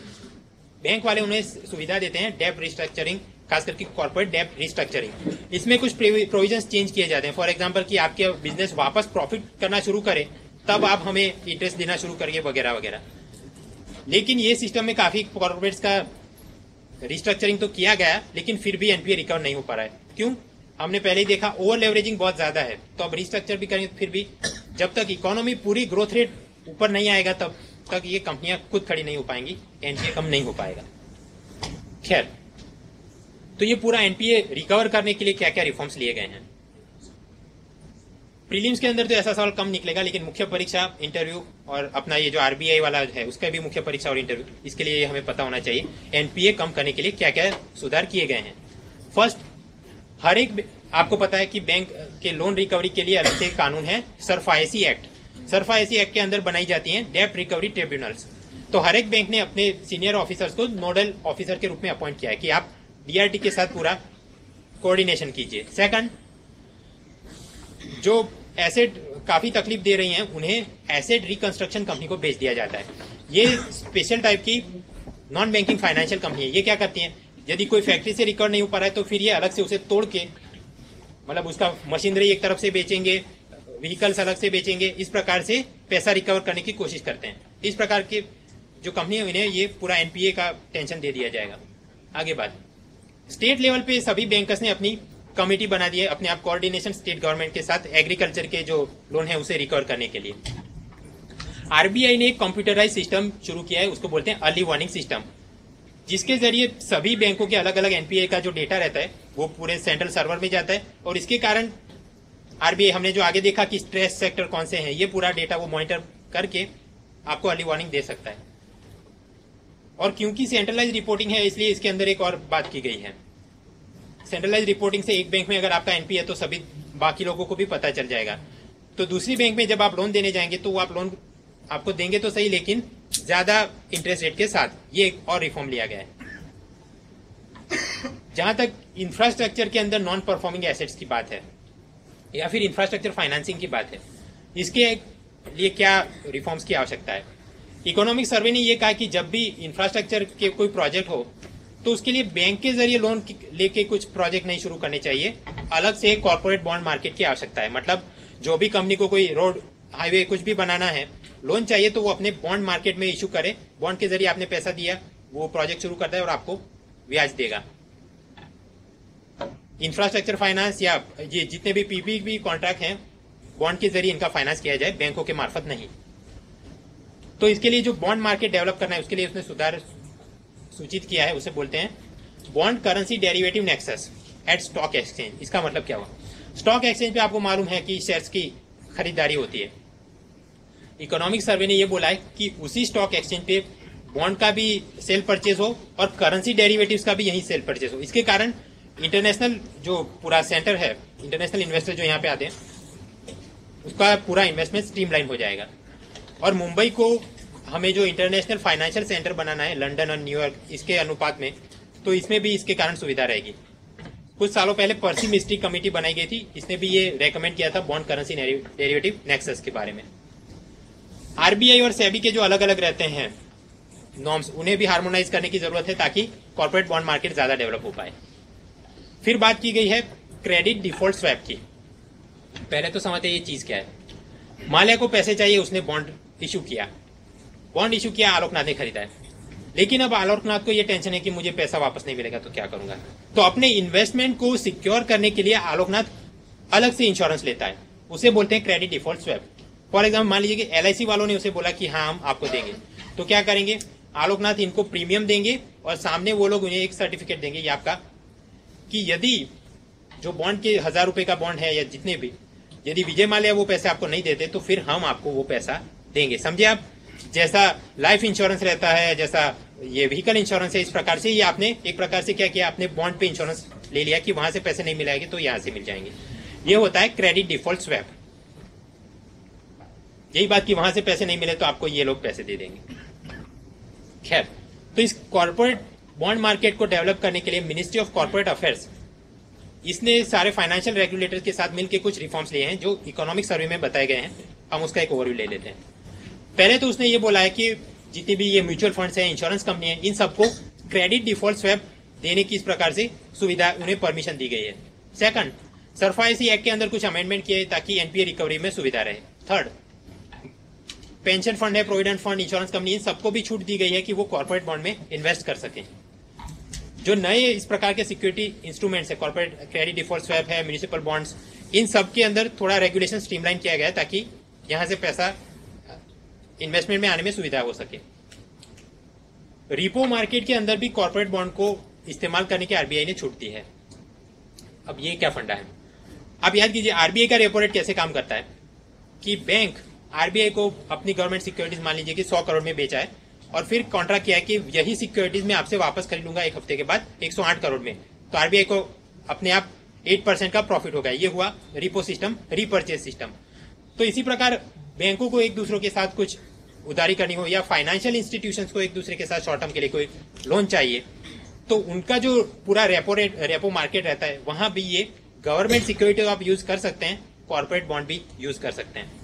Speaker 1: बैंक वाले उन्हें सुविधा देते हैं डेब्ट रिस्ट्रक्चरिंग, खास करके कॉर्पोरेट डेब्ट रिस्ट्रक्चरिंग। इसमें कुछ प्रोविजंस चेंज किए जाते हैं। फॉर एग्जांपल कि आपके बिजनेस वापस प्रॉफिट करना शुरू करे तब आप हमें इंटरेस्ट देना शुरू करिए वगैरह वगैरह। लेकिन ये सिस्टम में काफी कॉर्पोरेट्स का रिस्ट्रक्चरिंग तो किया गया लेकिन फिर भी एनपीए रिकवर नहीं हो पा रहा है। क्यों? हमने पहले ही देखा ओवर लेवरेजिंग बहुत ज्यादा है। तो अब रिस्ट्रक्चर भी करेंगे फिर भी जब तक इकोनॉमी पूरी ग्रोथ रेट ऊपर नहीं आएगा तब तक ये कंपनियां खुद खड़ी नहीं हो पाएंगी, एनपीए कम नहीं हो पाएगा। खैर, तो ये पूरा एनपीए रिकवर करने के लिए क्या क्या रिफॉर्म्स लिए गए हैं। प्रीलिम्स के अंदर तो ऐसा सवाल कम निकलेगा, लेकिन मुख्य परीक्षा, इंटरव्यू और अपना ये जो आरबीआई वाला है उसका भी मुख्य परीक्षा और इंटरव्यू, इसके लिए हमें पता होना चाहिए एनपीए कम करने के लिए क्या क्या सुधार किए गए हैं। फर्स्ट, हर एक आपको पता है कि बैंक के लोन रिकवरी के लिए अलग से कानून है, सरफायसी एक्ट। सरफायसी एक्ट के अंदर बनाई जाती हैं डेब्ट रिकवरी ट्रिब्यूनल्स। तो हर एक बैंक ने अपने सीनियर ऑफिसर्स को नोडल ऑफिसर के रूप में अपॉइंट किया है कि आप डीआरटी के साथ पूरा कोऑर्डिनेशन कीजिए। सेकंड, जो एसेट काफी तकलीफ दे रही हैं उन्हें एसेट रिकंस्ट्रक्शन कंपनी को बेच दिया जाता है। ये स्पेशल टाइप की नॉन बैंकिंग फाइनेंशियल कंपनी है। ये क्या करती हैं, यदि कोई फैक्ट्री से रिकवर नहीं हो पा रहा है तो फिर ये अलग से उसे तोड़ के, मतलब उसका मशीनरी एक तरफ से बेचेंगे, व्हीकल्स अलग से बेचेंगे, इस प्रकार से पैसा रिकवर करने की कोशिश करते हैं। इस प्रकार के जो कंपनी है इन्हें ये पूरा एनपीए का टेंशन दे दिया जाएगा। आगे बात, स्टेट लेवल पे सभी बैंकर्स ने अपनी कमेटी बना दी है अपने आप कोऑर्डिनेशन स्टेट गवर्नमेंट के साथ एग्रीकल्चर के जो लोन है उसे रिकवर करने के लिए। आरबीआई ने एक कंप्यूटराइज सिस्टम शुरू किया है, उसको बोलते हैं अर्ली वार्निंग सिस्टम, जिसके जरिए सभी बैंकों के अलग अलग एनपीए का जो डेटा रहता है वो पूरे सेंट्रल सर्वर में जाता है, और इसके कारण आरबीआई, हमने जो आगे देखा कि स्ट्रेस सेक्टर कौन से हैं, ये पूरा डेटा वो मॉनिटर करके आपको अर्ली वार्निंग दे सकता है। और क्योंकि सेंट्रलाइज रिपोर्टिंग है, इसलिए इसके अंदर एक और बात की गई है। सेंट्रलाइज रिपोर्टिंग से एक बैंक में अगर आपका एनपीए है तो सभी बाकी लोगों को भी पता चल जाएगा। तो दूसरी बैंक में जब आप लोन देने जाएंगे तो वो आप लोन आपको देंगे तो सही, लेकिन ज्यादा इंटरेस्ट रेट के साथ। ये एक और रिफॉर्म लिया गया है। जहां तक इंफ्रास्ट्रक्चर के अंदर नॉन परफॉर्मिंग एसेट्स की बात है या फिर इंफ्रास्ट्रक्चर फाइनेंसिंग की बात है, इसके लिए क्या रिफॉर्म्स की आवश्यकता है। इकोनॉमिक सर्वे ने यह कहा कि जब भी इंफ्रास्ट्रक्चर के कोई प्रोजेक्ट हो तो उसके लिए बैंक के जरिए लोन लेके कुछ प्रोजेक्ट नहीं शुरू करने चाहिए, अलग से कॉर्पोरेट बॉन्ड मार्केट की आवश्यकता है। मतलब जो भी कंपनी को कोई रोड, हाईवे कुछ भी बनाना है, लोन चाहिए तो वो अपने बॉन्ड मार्केट में इशू करे, बॉन्ड के जरिए आपने पैसा दिया, वो प्रोजेक्ट शुरू करता है और आपको ब्याज देगा। इंफ्रास्ट्रक्चर फाइनेंस या ये जितने भी पीपीपी कॉन्ट्रैक्ट हैं, बॉन्ड के जरिए इनका फाइनेंस किया जाए, बैंकों के मार्फत नहीं। तो इसके लिए जो बॉन्ड मार्केट डेवलप करना है, उसके लिए उसने सुधार सूचित किया है, उसे बोलते हैं bond currency derivative nexus at stock exchange. इसका मतलब क्या हुआ? स्टॉक एक्सचेंज पे आपको मालूम है कि शेयर्स की खरीदारी होती है। इकोनॉमिक सर्वे ने यह बोला है कि उसी स्टॉक एक्सचेंज पे बॉन्ड का भी सेल परचेज हो और करेंसी डेरिवेटिव्स का भी यही सेल परचेज हो। इसके कारण इंटरनेशनल जो पूरा सेंटर है, इंटरनेशनल इन्वेस्टर जो यहाँ पे आते हैं, उसका पूरा इन्वेस्टमेंट स्ट्रीमलाइन हो जाएगा। और मुंबई को हमें जो इंटरनेशनल फाइनेंशियल सेंटर बनाना है, लंदन और न्यूयॉर्क, इसके अनुपात में, तो इसमें भी इसके कारण सुविधा रहेगी। कुछ सालों पहले पर्सी मिस्ट्री कमेटी बनाई गई थी, इसने भी ये रेकमेंड किया था बॉन्ड करेंसी डेरिवेटिव नेक्सस के बारे में। आरबीआई और सेबी के जो अलग अलग रहते हैं नॉर्म्स, उन्हें भी हार्मोनाइज करने की जरूरत है ताकि कॉर्पोरेट बॉन्ड मार्केट ज्यादा डेवलप हो पाए। फिर बात की गई है क्रेडिट डिफॉल्ट स्वैप की। पहले तो समझते हैं ये चीज क्या है। माल्या को पैसे चाहिए, उसने बॉन्ड इशू किया, आलोकनाथ ने खरीदा है, लेकिन अब आलोकनाथ को यह टेंशन है कि मुझे पैसा वापस नहीं मिलेगा तो क्या करूंगा। तो अपने इन्वेस्टमेंट को सिक्योर करने के लिए आलोकनाथ अलग से इंश्योरेंस लेता है, उसे बोलते हैं credit default swap. For example मान लीजिए कि एलआईसी वालों ने उसे बोला कि हाँ हम आपको देंगे, तो क्या करेंगे, आलोकनाथ इनको प्रीमियम देंगे और सामने वो लोग उन्हें एक सर्टिफिकेट देंगे ये आपका, कि यदि जो बॉन्ड के 1000 रुपए का बॉन्ड है या जितने भी, यदि विजय माल्या वो पैसे आपको नहीं देते तो फिर हम आपको वो पैसा देंगे। समझे आप? जैसा लाइफ इंश्योरेंस रहता है, जैसा ये व्हीकल इंश्योरेंस है, इस प्रकार से ये आपने एक प्रकार से क्या किया, आपने बॉन्ड पे इंश्योरेंस ले लिया कि वहां से पैसे नहीं मिलेंगे तो यहां से मिल जाएंगे। ये होता है क्रेडिट डिफॉल्ट स्वैप। यही बात कि वहां से पैसे नहीं मिले तो आपको ये लोग पैसे दे देंगे। खैर, तो इस कॉर्पोरेट बॉन्ड मार्केट को डेवलप करने के लिए मिनिस्ट्री ऑफ कॉर्पोरेट अफेयर्स, इसने सारे फाइनेंशियल रेगुलेटर्स के साथ मिलकर कुछ रिफॉर्म्स लिए हैं जो इकोनॉमिक सर्वे में बताए गए हैं। हम उसका एक ओवरव्यू ले लेते हैं। पहले तो उसने ये बोला है कि जितनी भी ये म्यूचुअल फंड्स हैं, इंश्योरेंस कंपनी है, इन सबको क्रेडिट डिफॉल्ट स्वैप देने की इस प्रकार से सुविधा, उन्हें परमिशन दी गई है। सेकंड, सरफासी एक्ट के अंदर कुछ अमेंडमेंट किए ताकि एनपीए रिकवरी में सुविधा रहे। थर्ड, पेंशन फंड है, प्रोविडेंट फंड, इंश्योरेंस कंपनी, इन सबको भी छूट दी गई है कि वो कॉर्पोरेट बॉन्ड में इन्वेस्ट कर सकें। जो नए इस प्रकार के सिक्योरिटी इंस्ट्रूमेंट्स है, कॉर्पोरेट क्रेडिट डिफॉल्ट स्वैप है, म्यूनिसिपल बॉन्ड्स, इन सब के अंदर थोड़ा रेगुलेशन स्ट्रीमलाइन किया गया है ताकि यहां से पैसा इन्वेस्टमेंट में आने में सुविधा हो सके। रिपो मार्केट के अंदर भी कॉर्पोरेट बॉन्ड को इस्तेमाल करने की आरबीआई ने छूट दी है। अब ये क्या फंडा है? आप याद कीजिए आरबीआई का रेपो रेट कैसे काम करता है कि बैंक आरबीआई को अपनी गवर्नमेंट सिक्योरिटीज मान लीजिए कि 100 करोड़ में बेचा है और फिर कॉन्ट्रैक्ट किया है कि यही सिक्योरिटीज मैं आपसे वापस खरीदूंगा एक हफ्ते के बाद 108 करोड़ में, तो आरबीआई को अपने आप 8% का प्रॉफिट होगा। ये हुआ रिपो सिस्टम, रीपर्चेज सिस्टम। तो इसी प्रकार बैंकों को एक दूसरों के साथ कुछ उधारी करनी हो या फाइनेंशियल इंस्टीट्यूशंस को एक दूसरे के साथ शॉर्ट टर्म के लिए कोई लोन चाहिए, तो उनका जो पूरा रेपो मार्केट रहता है, वहां भी ये गवर्नमेंट सिक्योरिटी आप यूज कर सकते हैं, कॉर्पोरेट बॉन्ड भी यूज कर सकते हैं।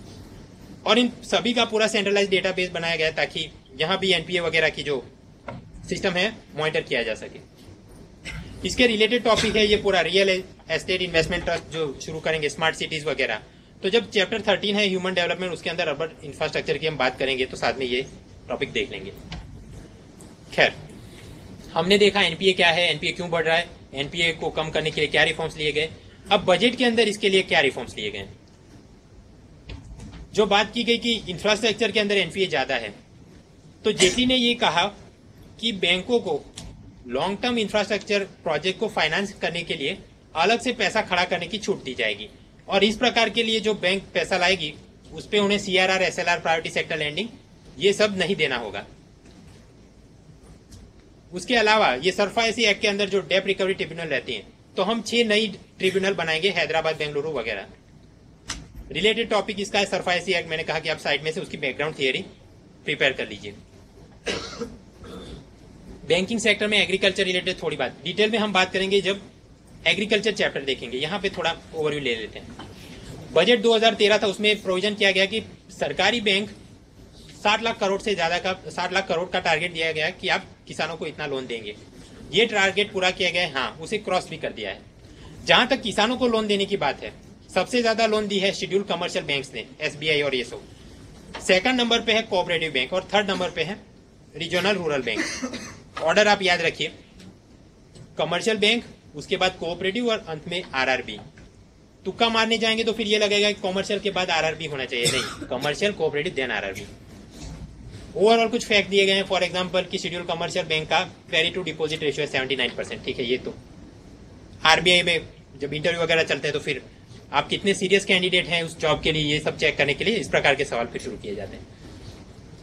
Speaker 1: और इन सभी का पूरा सेंट्रलाइज डेटाबेस बनाया गया है ताकि यहां भी एनपीए वगैरह की जो सिस्टम है मॉनिटर किया जा सके। इसके रिलेटेड टॉपिक है ये पूरा रियल एस्टेट इन्वेस्टमेंट ट्रस्ट जो शुरू करेंगे, स्मार्ट सिटीज वगैरह। तो जब चैप्टर 13 है ह्यूमन डेवलपमेंट, उसके अंदर अर्बन इंफ्रास्ट्रक्चर की हम बात करेंगे तो साथ में ये टॉपिक देख लेंगे। खैर, हमने देखा एनपीए क्या है, एनपीए क्यों बढ़ रहा है, एनपीए को कम करने के लिए क्या रिफॉर्म्स लिए गए। अब बजट के अंदर इसके लिए क्या रिफॉर्म्स लिए गए। जो बात की गई कि इंफ्रास्ट्रक्चर के अंदर एनपीए ज्यादा है, तो जेटली ने ये कहा कि बैंकों को लॉन्ग टर्म इंफ्रास्ट्रक्चर प्रोजेक्ट को फाइनेंस करने के लिए अलग से पैसा खड़ा करने की छूट दी जाएगी, और इस प्रकार के लिए जो बैंक पैसा लाएगी उस पर उन्हें CRR, SLR, priority sector lending ये सब नहीं देना होगा। उसके अलावा ये सरफासी एक्ट के अंदर जो डेट रिकवरी ट्रिब्यूनल रहती हैं, तो हम 6 नई ट्रिब्यूनल बनाएंगे, हैदराबाद, बेंगलुरु वगैरह। रिलेटेड टॉपिक इसका है सरफासी एक्ट। मैंने कहा कि आप साइड में से उसकी बैकग्राउंड थियरी प्रिपेयर कर लीजिए। बैंकिंग सेक्टर में एग्रीकल्चर रिलेटेड थोड़ी बात डिटेल में हम बात करेंगे जब एग्रीकल्चर चैप्टर देखेंगे। यहाँ पे थोड़ा ओवरव्यू ले लेते हैं। बजट 2013 था, उसमें प्रोविजन किया गया कि सरकारी बैंक 60 लाख करोड़ से ज्यादा का 60 लाख करोड़ का टारगेट दिया गया कि आप किसानों को इतना लोन देंगे। ये टारगेट पूरा किया गया है, हाँ, उसे क्रॉस भी कर दिया है। जहां तक किसानों को लोन देने की बात है, सबसे ज्यादा लोन दी है शेड्यूल कमर्शियल बैंक्स ने, एसबीआई और येसो। सेकंड नंबर पे है कोऑपरेटिव बैंक और थर्ड नंबर पे है रीजनल रूरल बैंक। ऑर्डर आप याद रखिए, कमर्शियल बैंक, उसके बाद कोऑपरेटिव और अंत में आरआरबी। तुक्का मारने जाएंगे तो फिर ये लगेगा कि कमर्शियल के बाद आरआरबी होना चाहिए, नहीं, commercial, cooperative, then RRB. Overall कुछ फैक्ट दिए गए हैं, फॉर एग्जांपल कि शेड्यूल कमर्शियल बैंक का क्वेरी टू डिपॉजिट रेशियो है 79%। ठीक है, ये तो आरबीआई में जब इंटरव्यू वगैरह चलते हैं तो फिर आप कितने सीरियस कैंडिडेट हैं उस जॉब के लिए, ये सब चेक करने के लिए इस प्रकार के सवाल फिर शुरू किए जाते हैं।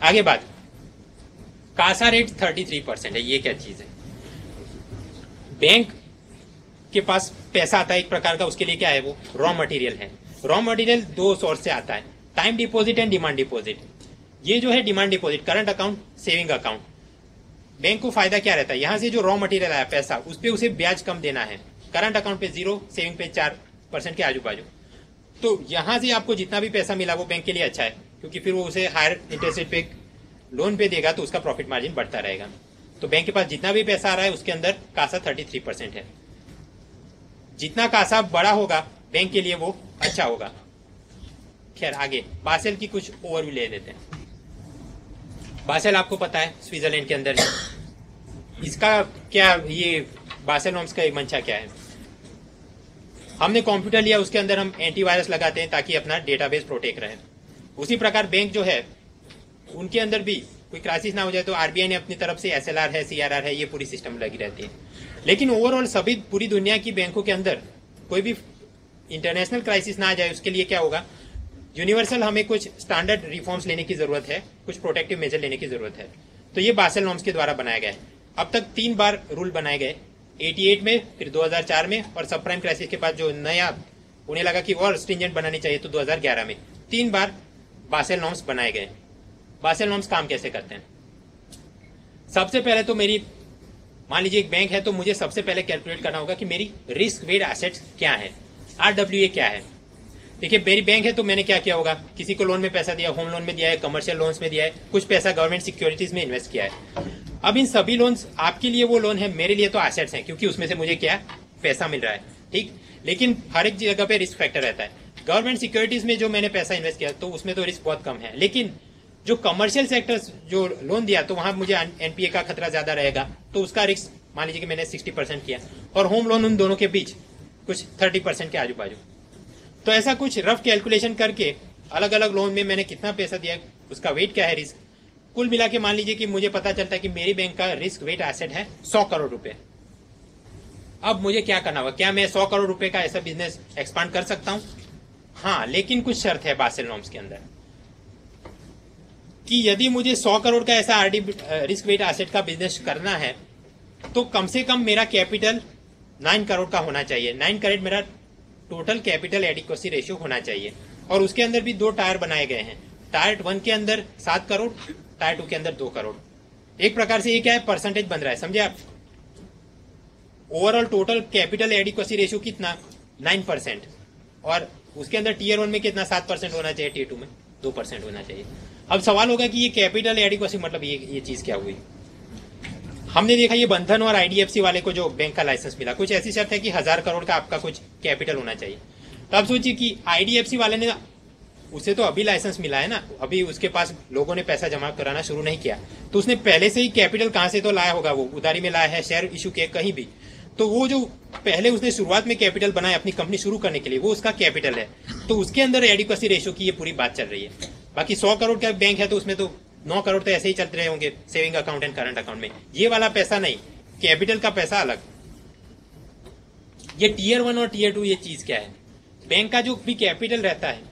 Speaker 1: आगे बात, कासा रेट 33% है। ये क्या चीज है? बैंक के पास पैसा आता है एक प्रकार का, उसके लिए क्या है, वो रॉ मटेरियल है। रॉ मटेरियल 2 सोर्स से आता है, time deposit and demand deposit. ये जो है demand deposit, current account, saving account, bank को फायदा क्या रहता है, यहां से जो रॉ मटेरियल आया पैसा, उस पर उसे ब्याज कम देना है। करंट अकाउंट पे 0, सेविंग पे 4% के आजू बाजू। तो यहां से आपको जितना भी पैसा मिला वो बैंक के लिए अच्छा है, क्योंकि फिर वो उसे हायर इंटरेस्ट रेट पे लोन पे देगा तो उसका प्रॉफिट मार्जिन बढ़ता रहेगा। तो बैंक के पास जितना भी पैसा आ रहा है उसके अंदर कासा 33% है। जितना कासा बड़ा होगा बैंक के लिए वो अच्छा होगा। खैर, आगे बासेल की कुछ ओवरव्यू ले लेते हैं। बासेल आपको पता है स्विट्जरलैंड के अंदर है। इसका क्या, ये बासेल नॉर्म्स का एक मंशा क्या है? हमने कंप्यूटर लिया, उसके अंदर हम एंटीवायरस लगाते हैं ताकि अपना डेटाबेस प्रोटेक्ट रहे। उसी प्रकार बैंक जो है उनके अंदर भी कोई क्राइसिस ना हो जाए तो आरबीआई ने अपनी तरफ से एसएलआर है, सीआरआर है, ये पूरी सिस्टम लगी रहती है। लेकिन ओवरऑल सभी पूरी दुनिया की बैंकों के अंदर कोई भी इंटरनेशनल क्राइसिस ना आ जाए उसके लिए क्या होगा, यूनिवर्सल हमें कुछ स्टैंडर्ड रिफॉर्म्स लेने की जरूरत है, कुछ प्रोटेक्टिव मेजर लेने की जरूरत है। तो ये बासेल नॉर्म्स के द्वारा बनाया गया है। अब तक 3 बार रूल बनाए गए, 88 में, फिर 2004 में, और सब प्राइम क्राइसिस के बाद जो नया उन्हें लगा कि और स्ट्रिंजेंट बनानी चाहिए तो 2011 में 3 बार बासेल नॉर्म्स बनाए गए। बासेल नॉर्म्स काम कैसे करते हैं? सबसे पहले तो मेरी, मान लीजिए एक बैंक है, तो मुझे सबसे पहले कैलकुलेट करना होगा कि मेरी रिस्क वेट एसेट्स क्या है, आरडब्ल्यूए क्या है। देखिए, मेरी बैंक है तो मैंने क्या किया होगा, किसी को लोन में पैसा दिया, होम लोन में दिया है, कमर्शियल लोन्स में दिया है, कुछ पैसा गवर्नमेंट सिक्योरिटीज में इन्वेस्ट किया है। अब इन सभी लोन्स, आपके लिए वो लोन है, मेरे लिए तो एसेट्स हैं, क्योंकि उसमें से मुझे क्या पैसा मिल रहा है, ठीक। लेकिन हर एक जगह पे रिस्क फैक्टर रहता है। गवर्नमेंट सिक्योरिटीज में जो मैंने पैसा इन्वेस्ट किया तो उसमें तो रिस्क बहुत कम है, लेकिन जो कमर्शियल सेक्टर जो लोन दिया तो वहां मुझे एनपीए का खतरा ज्यादा रहेगा, तो उसका रिस्क मान लीजिए कि मैंने 60% किया, और होम लोन उन दोनों के बीच कुछ 30% के आजू बाजू। तो ऐसा कुछ रफ कैलकुलेशन करके अलग अलग लोन में मैंने कितना पैसा दिया, उसका वेट क्या है, रिस्क, कुल मिला के मान लीजिए कि मुझे पता चलता है कि मेरी बैंक का रिस्क वेट एसेट है 100 करोड़ रुपए। अब मुझे क्या करना होगा, क्या मैं 100 करोड़ रुपए का ऐसा बिजनेस एक्सपांड कर सकता हूं? हाँ, लेकिन कुछ शर्त है बासेल नॉर्म्स के अंदर कि यदि मुझे 100 करोड़ का ऐसा आरडी रिस्क वेट एसेट का बिजनेस करना है तो कम से कम मेरा कैपिटल 9 करोड़ का होना चाहिए। 9 करोड़ मेरा टोटल कैपिटल एडिक्वेसी रेशियो होना चाहिए। और उसके अंदर भी 2 टायर बनाए गए हैं, टायर 1 के अंदर 7 करोड़, टायर 2 के अंदर 2 करोड़। एक प्रकार से ये क्या है, परसेंटेज बन रहा है, समझे आप। Overall total capital adequacy ratio कितना, 9%, और उसके अंदर टीयर 1 में कितना, 7% होना चाहिए, टीयर 2 में 2% होना चाहिए। अब सवाल होगा कि ये कैपिटल एडिक्वेसी मतलब ये चीज क्या हुई। हमने देखा ये बंधन और आईडीएफसी वाले को जो बैंक का लाइसेंस मिला, कुछ ऐसी शर्त है कि 1000 करोड़ का आपका कुछ कैपिटल होना चाहिए। तो आप सोचिए कि आईडीएफसी वाले ने, उसे तो अभी लाइसेंस मिला है ना, अभी उसके पास लोगों ने पैसा जमा कराना शुरू नहीं किया, तो उसने पहले से ही कैपिटल कहां से तो लाया होगा, वो उधारी में लाया है, शेयर इशू किया कहीं भी, तो वो जो पहले उसने शुरुआत में कैपिटल बनाया अपनी कंपनी शुरू करने के लिए, वो उसका कैपिटल है, तो उसके अंदर एडिक्वेसी रेशियो की ये पूरी बात चल रही है। बाकी 100 करोड़ का बैंक है तो उसमें तो 9 करोड़ तो ऐसे ही चलते रहे होंगे saving account and current account में, ये वाला पैसा नहीं, कैपिटल का पैसा अलग। ये टीयर 1 और टीयर 2 ये चीज क्या है, बैंक का जो भी कैपिटल रहता है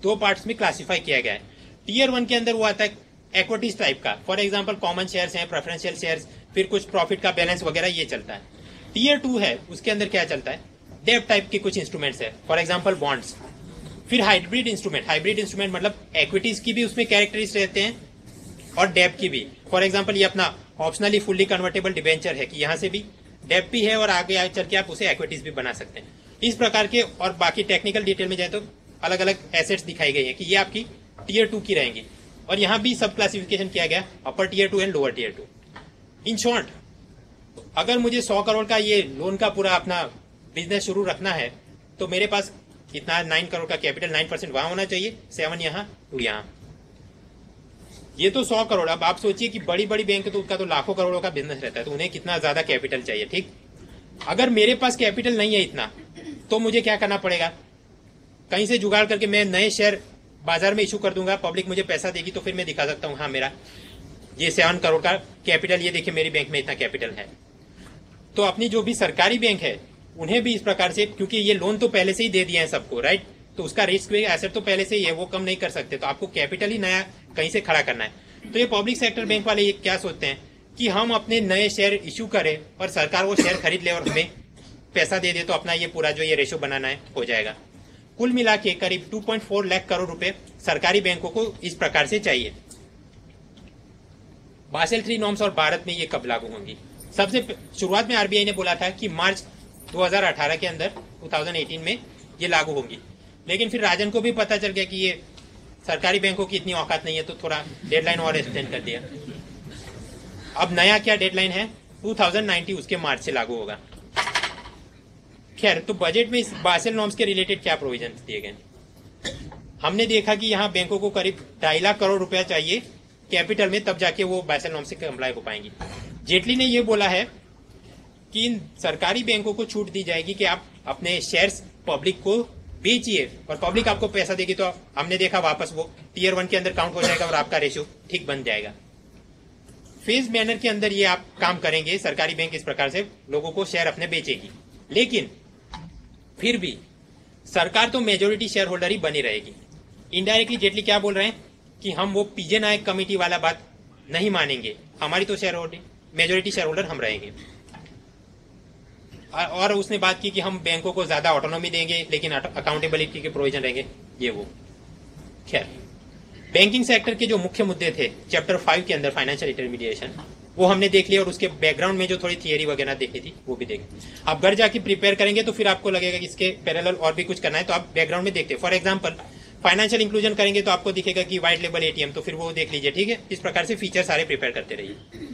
Speaker 1: दो पार्ट्स में क्लासिफाई किया गया है। टीयर 1 के अंदर वो आता है इक्विटीज टाइप का, फॉर एग्जांपल कॉमन शेयर्स हैं, प्रेफरेंशियल शेयर्स, फिर कुछ प्रॉफिट का बैलेंस वगैरह ये चलता है। टीयर 2 है, उसके अंदर क्या चलता है, डेब्ट टाइप के कुछ इंस्ट्रूमेंट्स है, फॉर एग्जांपल बॉन्ड्स, फिर हाइब्रिड इंस्ट्रूमेंट मतलब इक्विटीज की भी उसमें कैरेक्टरिस्टिक्स रहते हैं और डेब्ट की भी। फॉर एग्जांपल ये अपना ऑप्शनली फुल्ली कन्वर्टेबल डिबेंचर है कि यहाँ से भी डेब्ट भी है और आगे चल के आप उसे इक्विटीज भी बना सकते हैं। इस प्रकार के और बाकी टेक्निकल डिटेल में जाए तो अलग अलग एसेट्स दिखाई गई है कि ये आपकी टीयर 2 की रहेंगी, और यहाँ भी सब क्लासिफिकेशन किया गया upper tier 2 and lower tier 2। In short, अगर मुझे 100 करोड़ का ये लोन का पूरा अपना बिजनेस शुरू रखना है तो मेरे पास कितना 9 करोड़ का कैपिटल, 9% वहां होना चाहिए, 7 यहाँ 2 यहाँ। ये तो 100 करोड़। अब आप सोचिए कि बड़ी बड़ी बैंक तो उसका तो लाखों करोड़ों का बिजनेस रहता है, तो उन्हें कितना ज्यादा कैपिटल चाहिए। ठीक, अगर मेरे पास कैपिटल नहीं है इतना तो मुझे क्या करना पड़ेगा, कहीं से जुगाड़ करके मैं नए शेयर बाजार में इशू कर दूंगा, पब्लिक मुझे पैसा देगी तो फिर मैं दिखा सकता हूँ हाँ मेरा ये 7 करोड़ का कैपिटल, ये देखिए मेरी बैंक में इतना कैपिटल है। तो अपनी जो भी सरकारी बैंक है उन्हें भी इस प्रकार से, क्योंकि ये लोन तो पहले से ही दे दिया है सबको, राइट, तो उसका रिस्क एसेट तो पहले से ही है, वो कम नहीं कर सकते, तो आपको कैपिटल ही नया कहीं से खड़ा करना है। तो ये पब्लिक सेक्टर बैंक वाले ये क्या सोचते हैं कि हम अपने नए शेयर इशू करें और सरकार वो शेयर खरीद ले और हमें पैसा दे दे, तो अपना ये पूरा जो ये रेशो बनाना है हो जाएगा। कुल मिला के करीब 2.4 लाख करोड़ रुपए सरकारी बैंकों को इस प्रकार से चाहिए। बासेल 3 नॉर्म्स और भारत में ये कब लागू होंगी? सबसे शुरुआत में आरबीआई ने बोला था कि मार्च 2018 के अंदर 2018 में ये लागू होंगी, लेकिन फिर राजन को भी पता चल गया कि ये सरकारी बैंकों की इतनी औकात नहीं है, तो थोड़ा डेडलाइन और एक्सटेंड कर दिया। अब नया क्या डेडलाइन है, 2019 उसके मार्च से लागू होगा। खैर, तो बजट में इस बासेल नॉर्म्स के रिलेटेड क्या प्रोविजन दिए गए? हमने देखा कि यहाँ बैंकों को करीब 2.5 लाख करोड़ रुपया चाहिए कैपिटल में, तब जाके वो बासेल नॉर्म से कंप्लाई हो पाएंगी। जेटली ने ये बोला है कि इन सरकारी बैंकों को छूट दी जाएगी कि आप अपने शेयर्स पब्लिक को बेचिए और पब्लिक आपको पैसा देगी, तो हमने देखा वापस वो टीयर 1 के अंदर काउंट हो जाएगा और आपका रेशियो ठीक बन जाएगा। फेज मैनर के अंदर ये आप काम करेंगे, सरकारी बैंक इस प्रकार से लोगों को शेयर अपने बेचेगी, लेकिन फिर भी सरकार तो मेजोरिटी शेयर होल्डर ही बनी रहेगी। इनडायरेक्टली जेटली क्या बोल रहे हैं कि हम वो पीजे नायक कमेटी वाला बात नहीं मानेंगे, हमारी तो share holding majority share holder हम रहेंगे। और उसने बात की कि हम बैंकों को ज्यादा ऑटोनॉमी देंगे लेकिन अकाउंटेबिलिटी के प्रोविजन रहेंगे, ये वो। खैर, बैंकिंग सेक्टर के जो मुख्य मुद्दे थे चैप्टर 5 के अंदर फाइनेंशियल इंटरमीडिएशन, वो हमने देख लिया और उसके बैकग्राउंड में जो थोड़ी थियरी वगैरह देखी थी वो भी देख। आप घर जाके प्रिपेयर करेंगे तो फिर आपको लगेगा कि इसके पैरेलल और भी कुछ करना है, तो आप बैकग्राउंड में देखते। फॉर एग्जांपल फाइनेंशियल इंक्लूजन करेंगे तो आपको दिखेगा कि वाइट लेबल एटीएम, तो फिर वो देख लीजिए। ठीक है, इस प्रकार से फीचर सारे प्रिपेयर करते रहिए।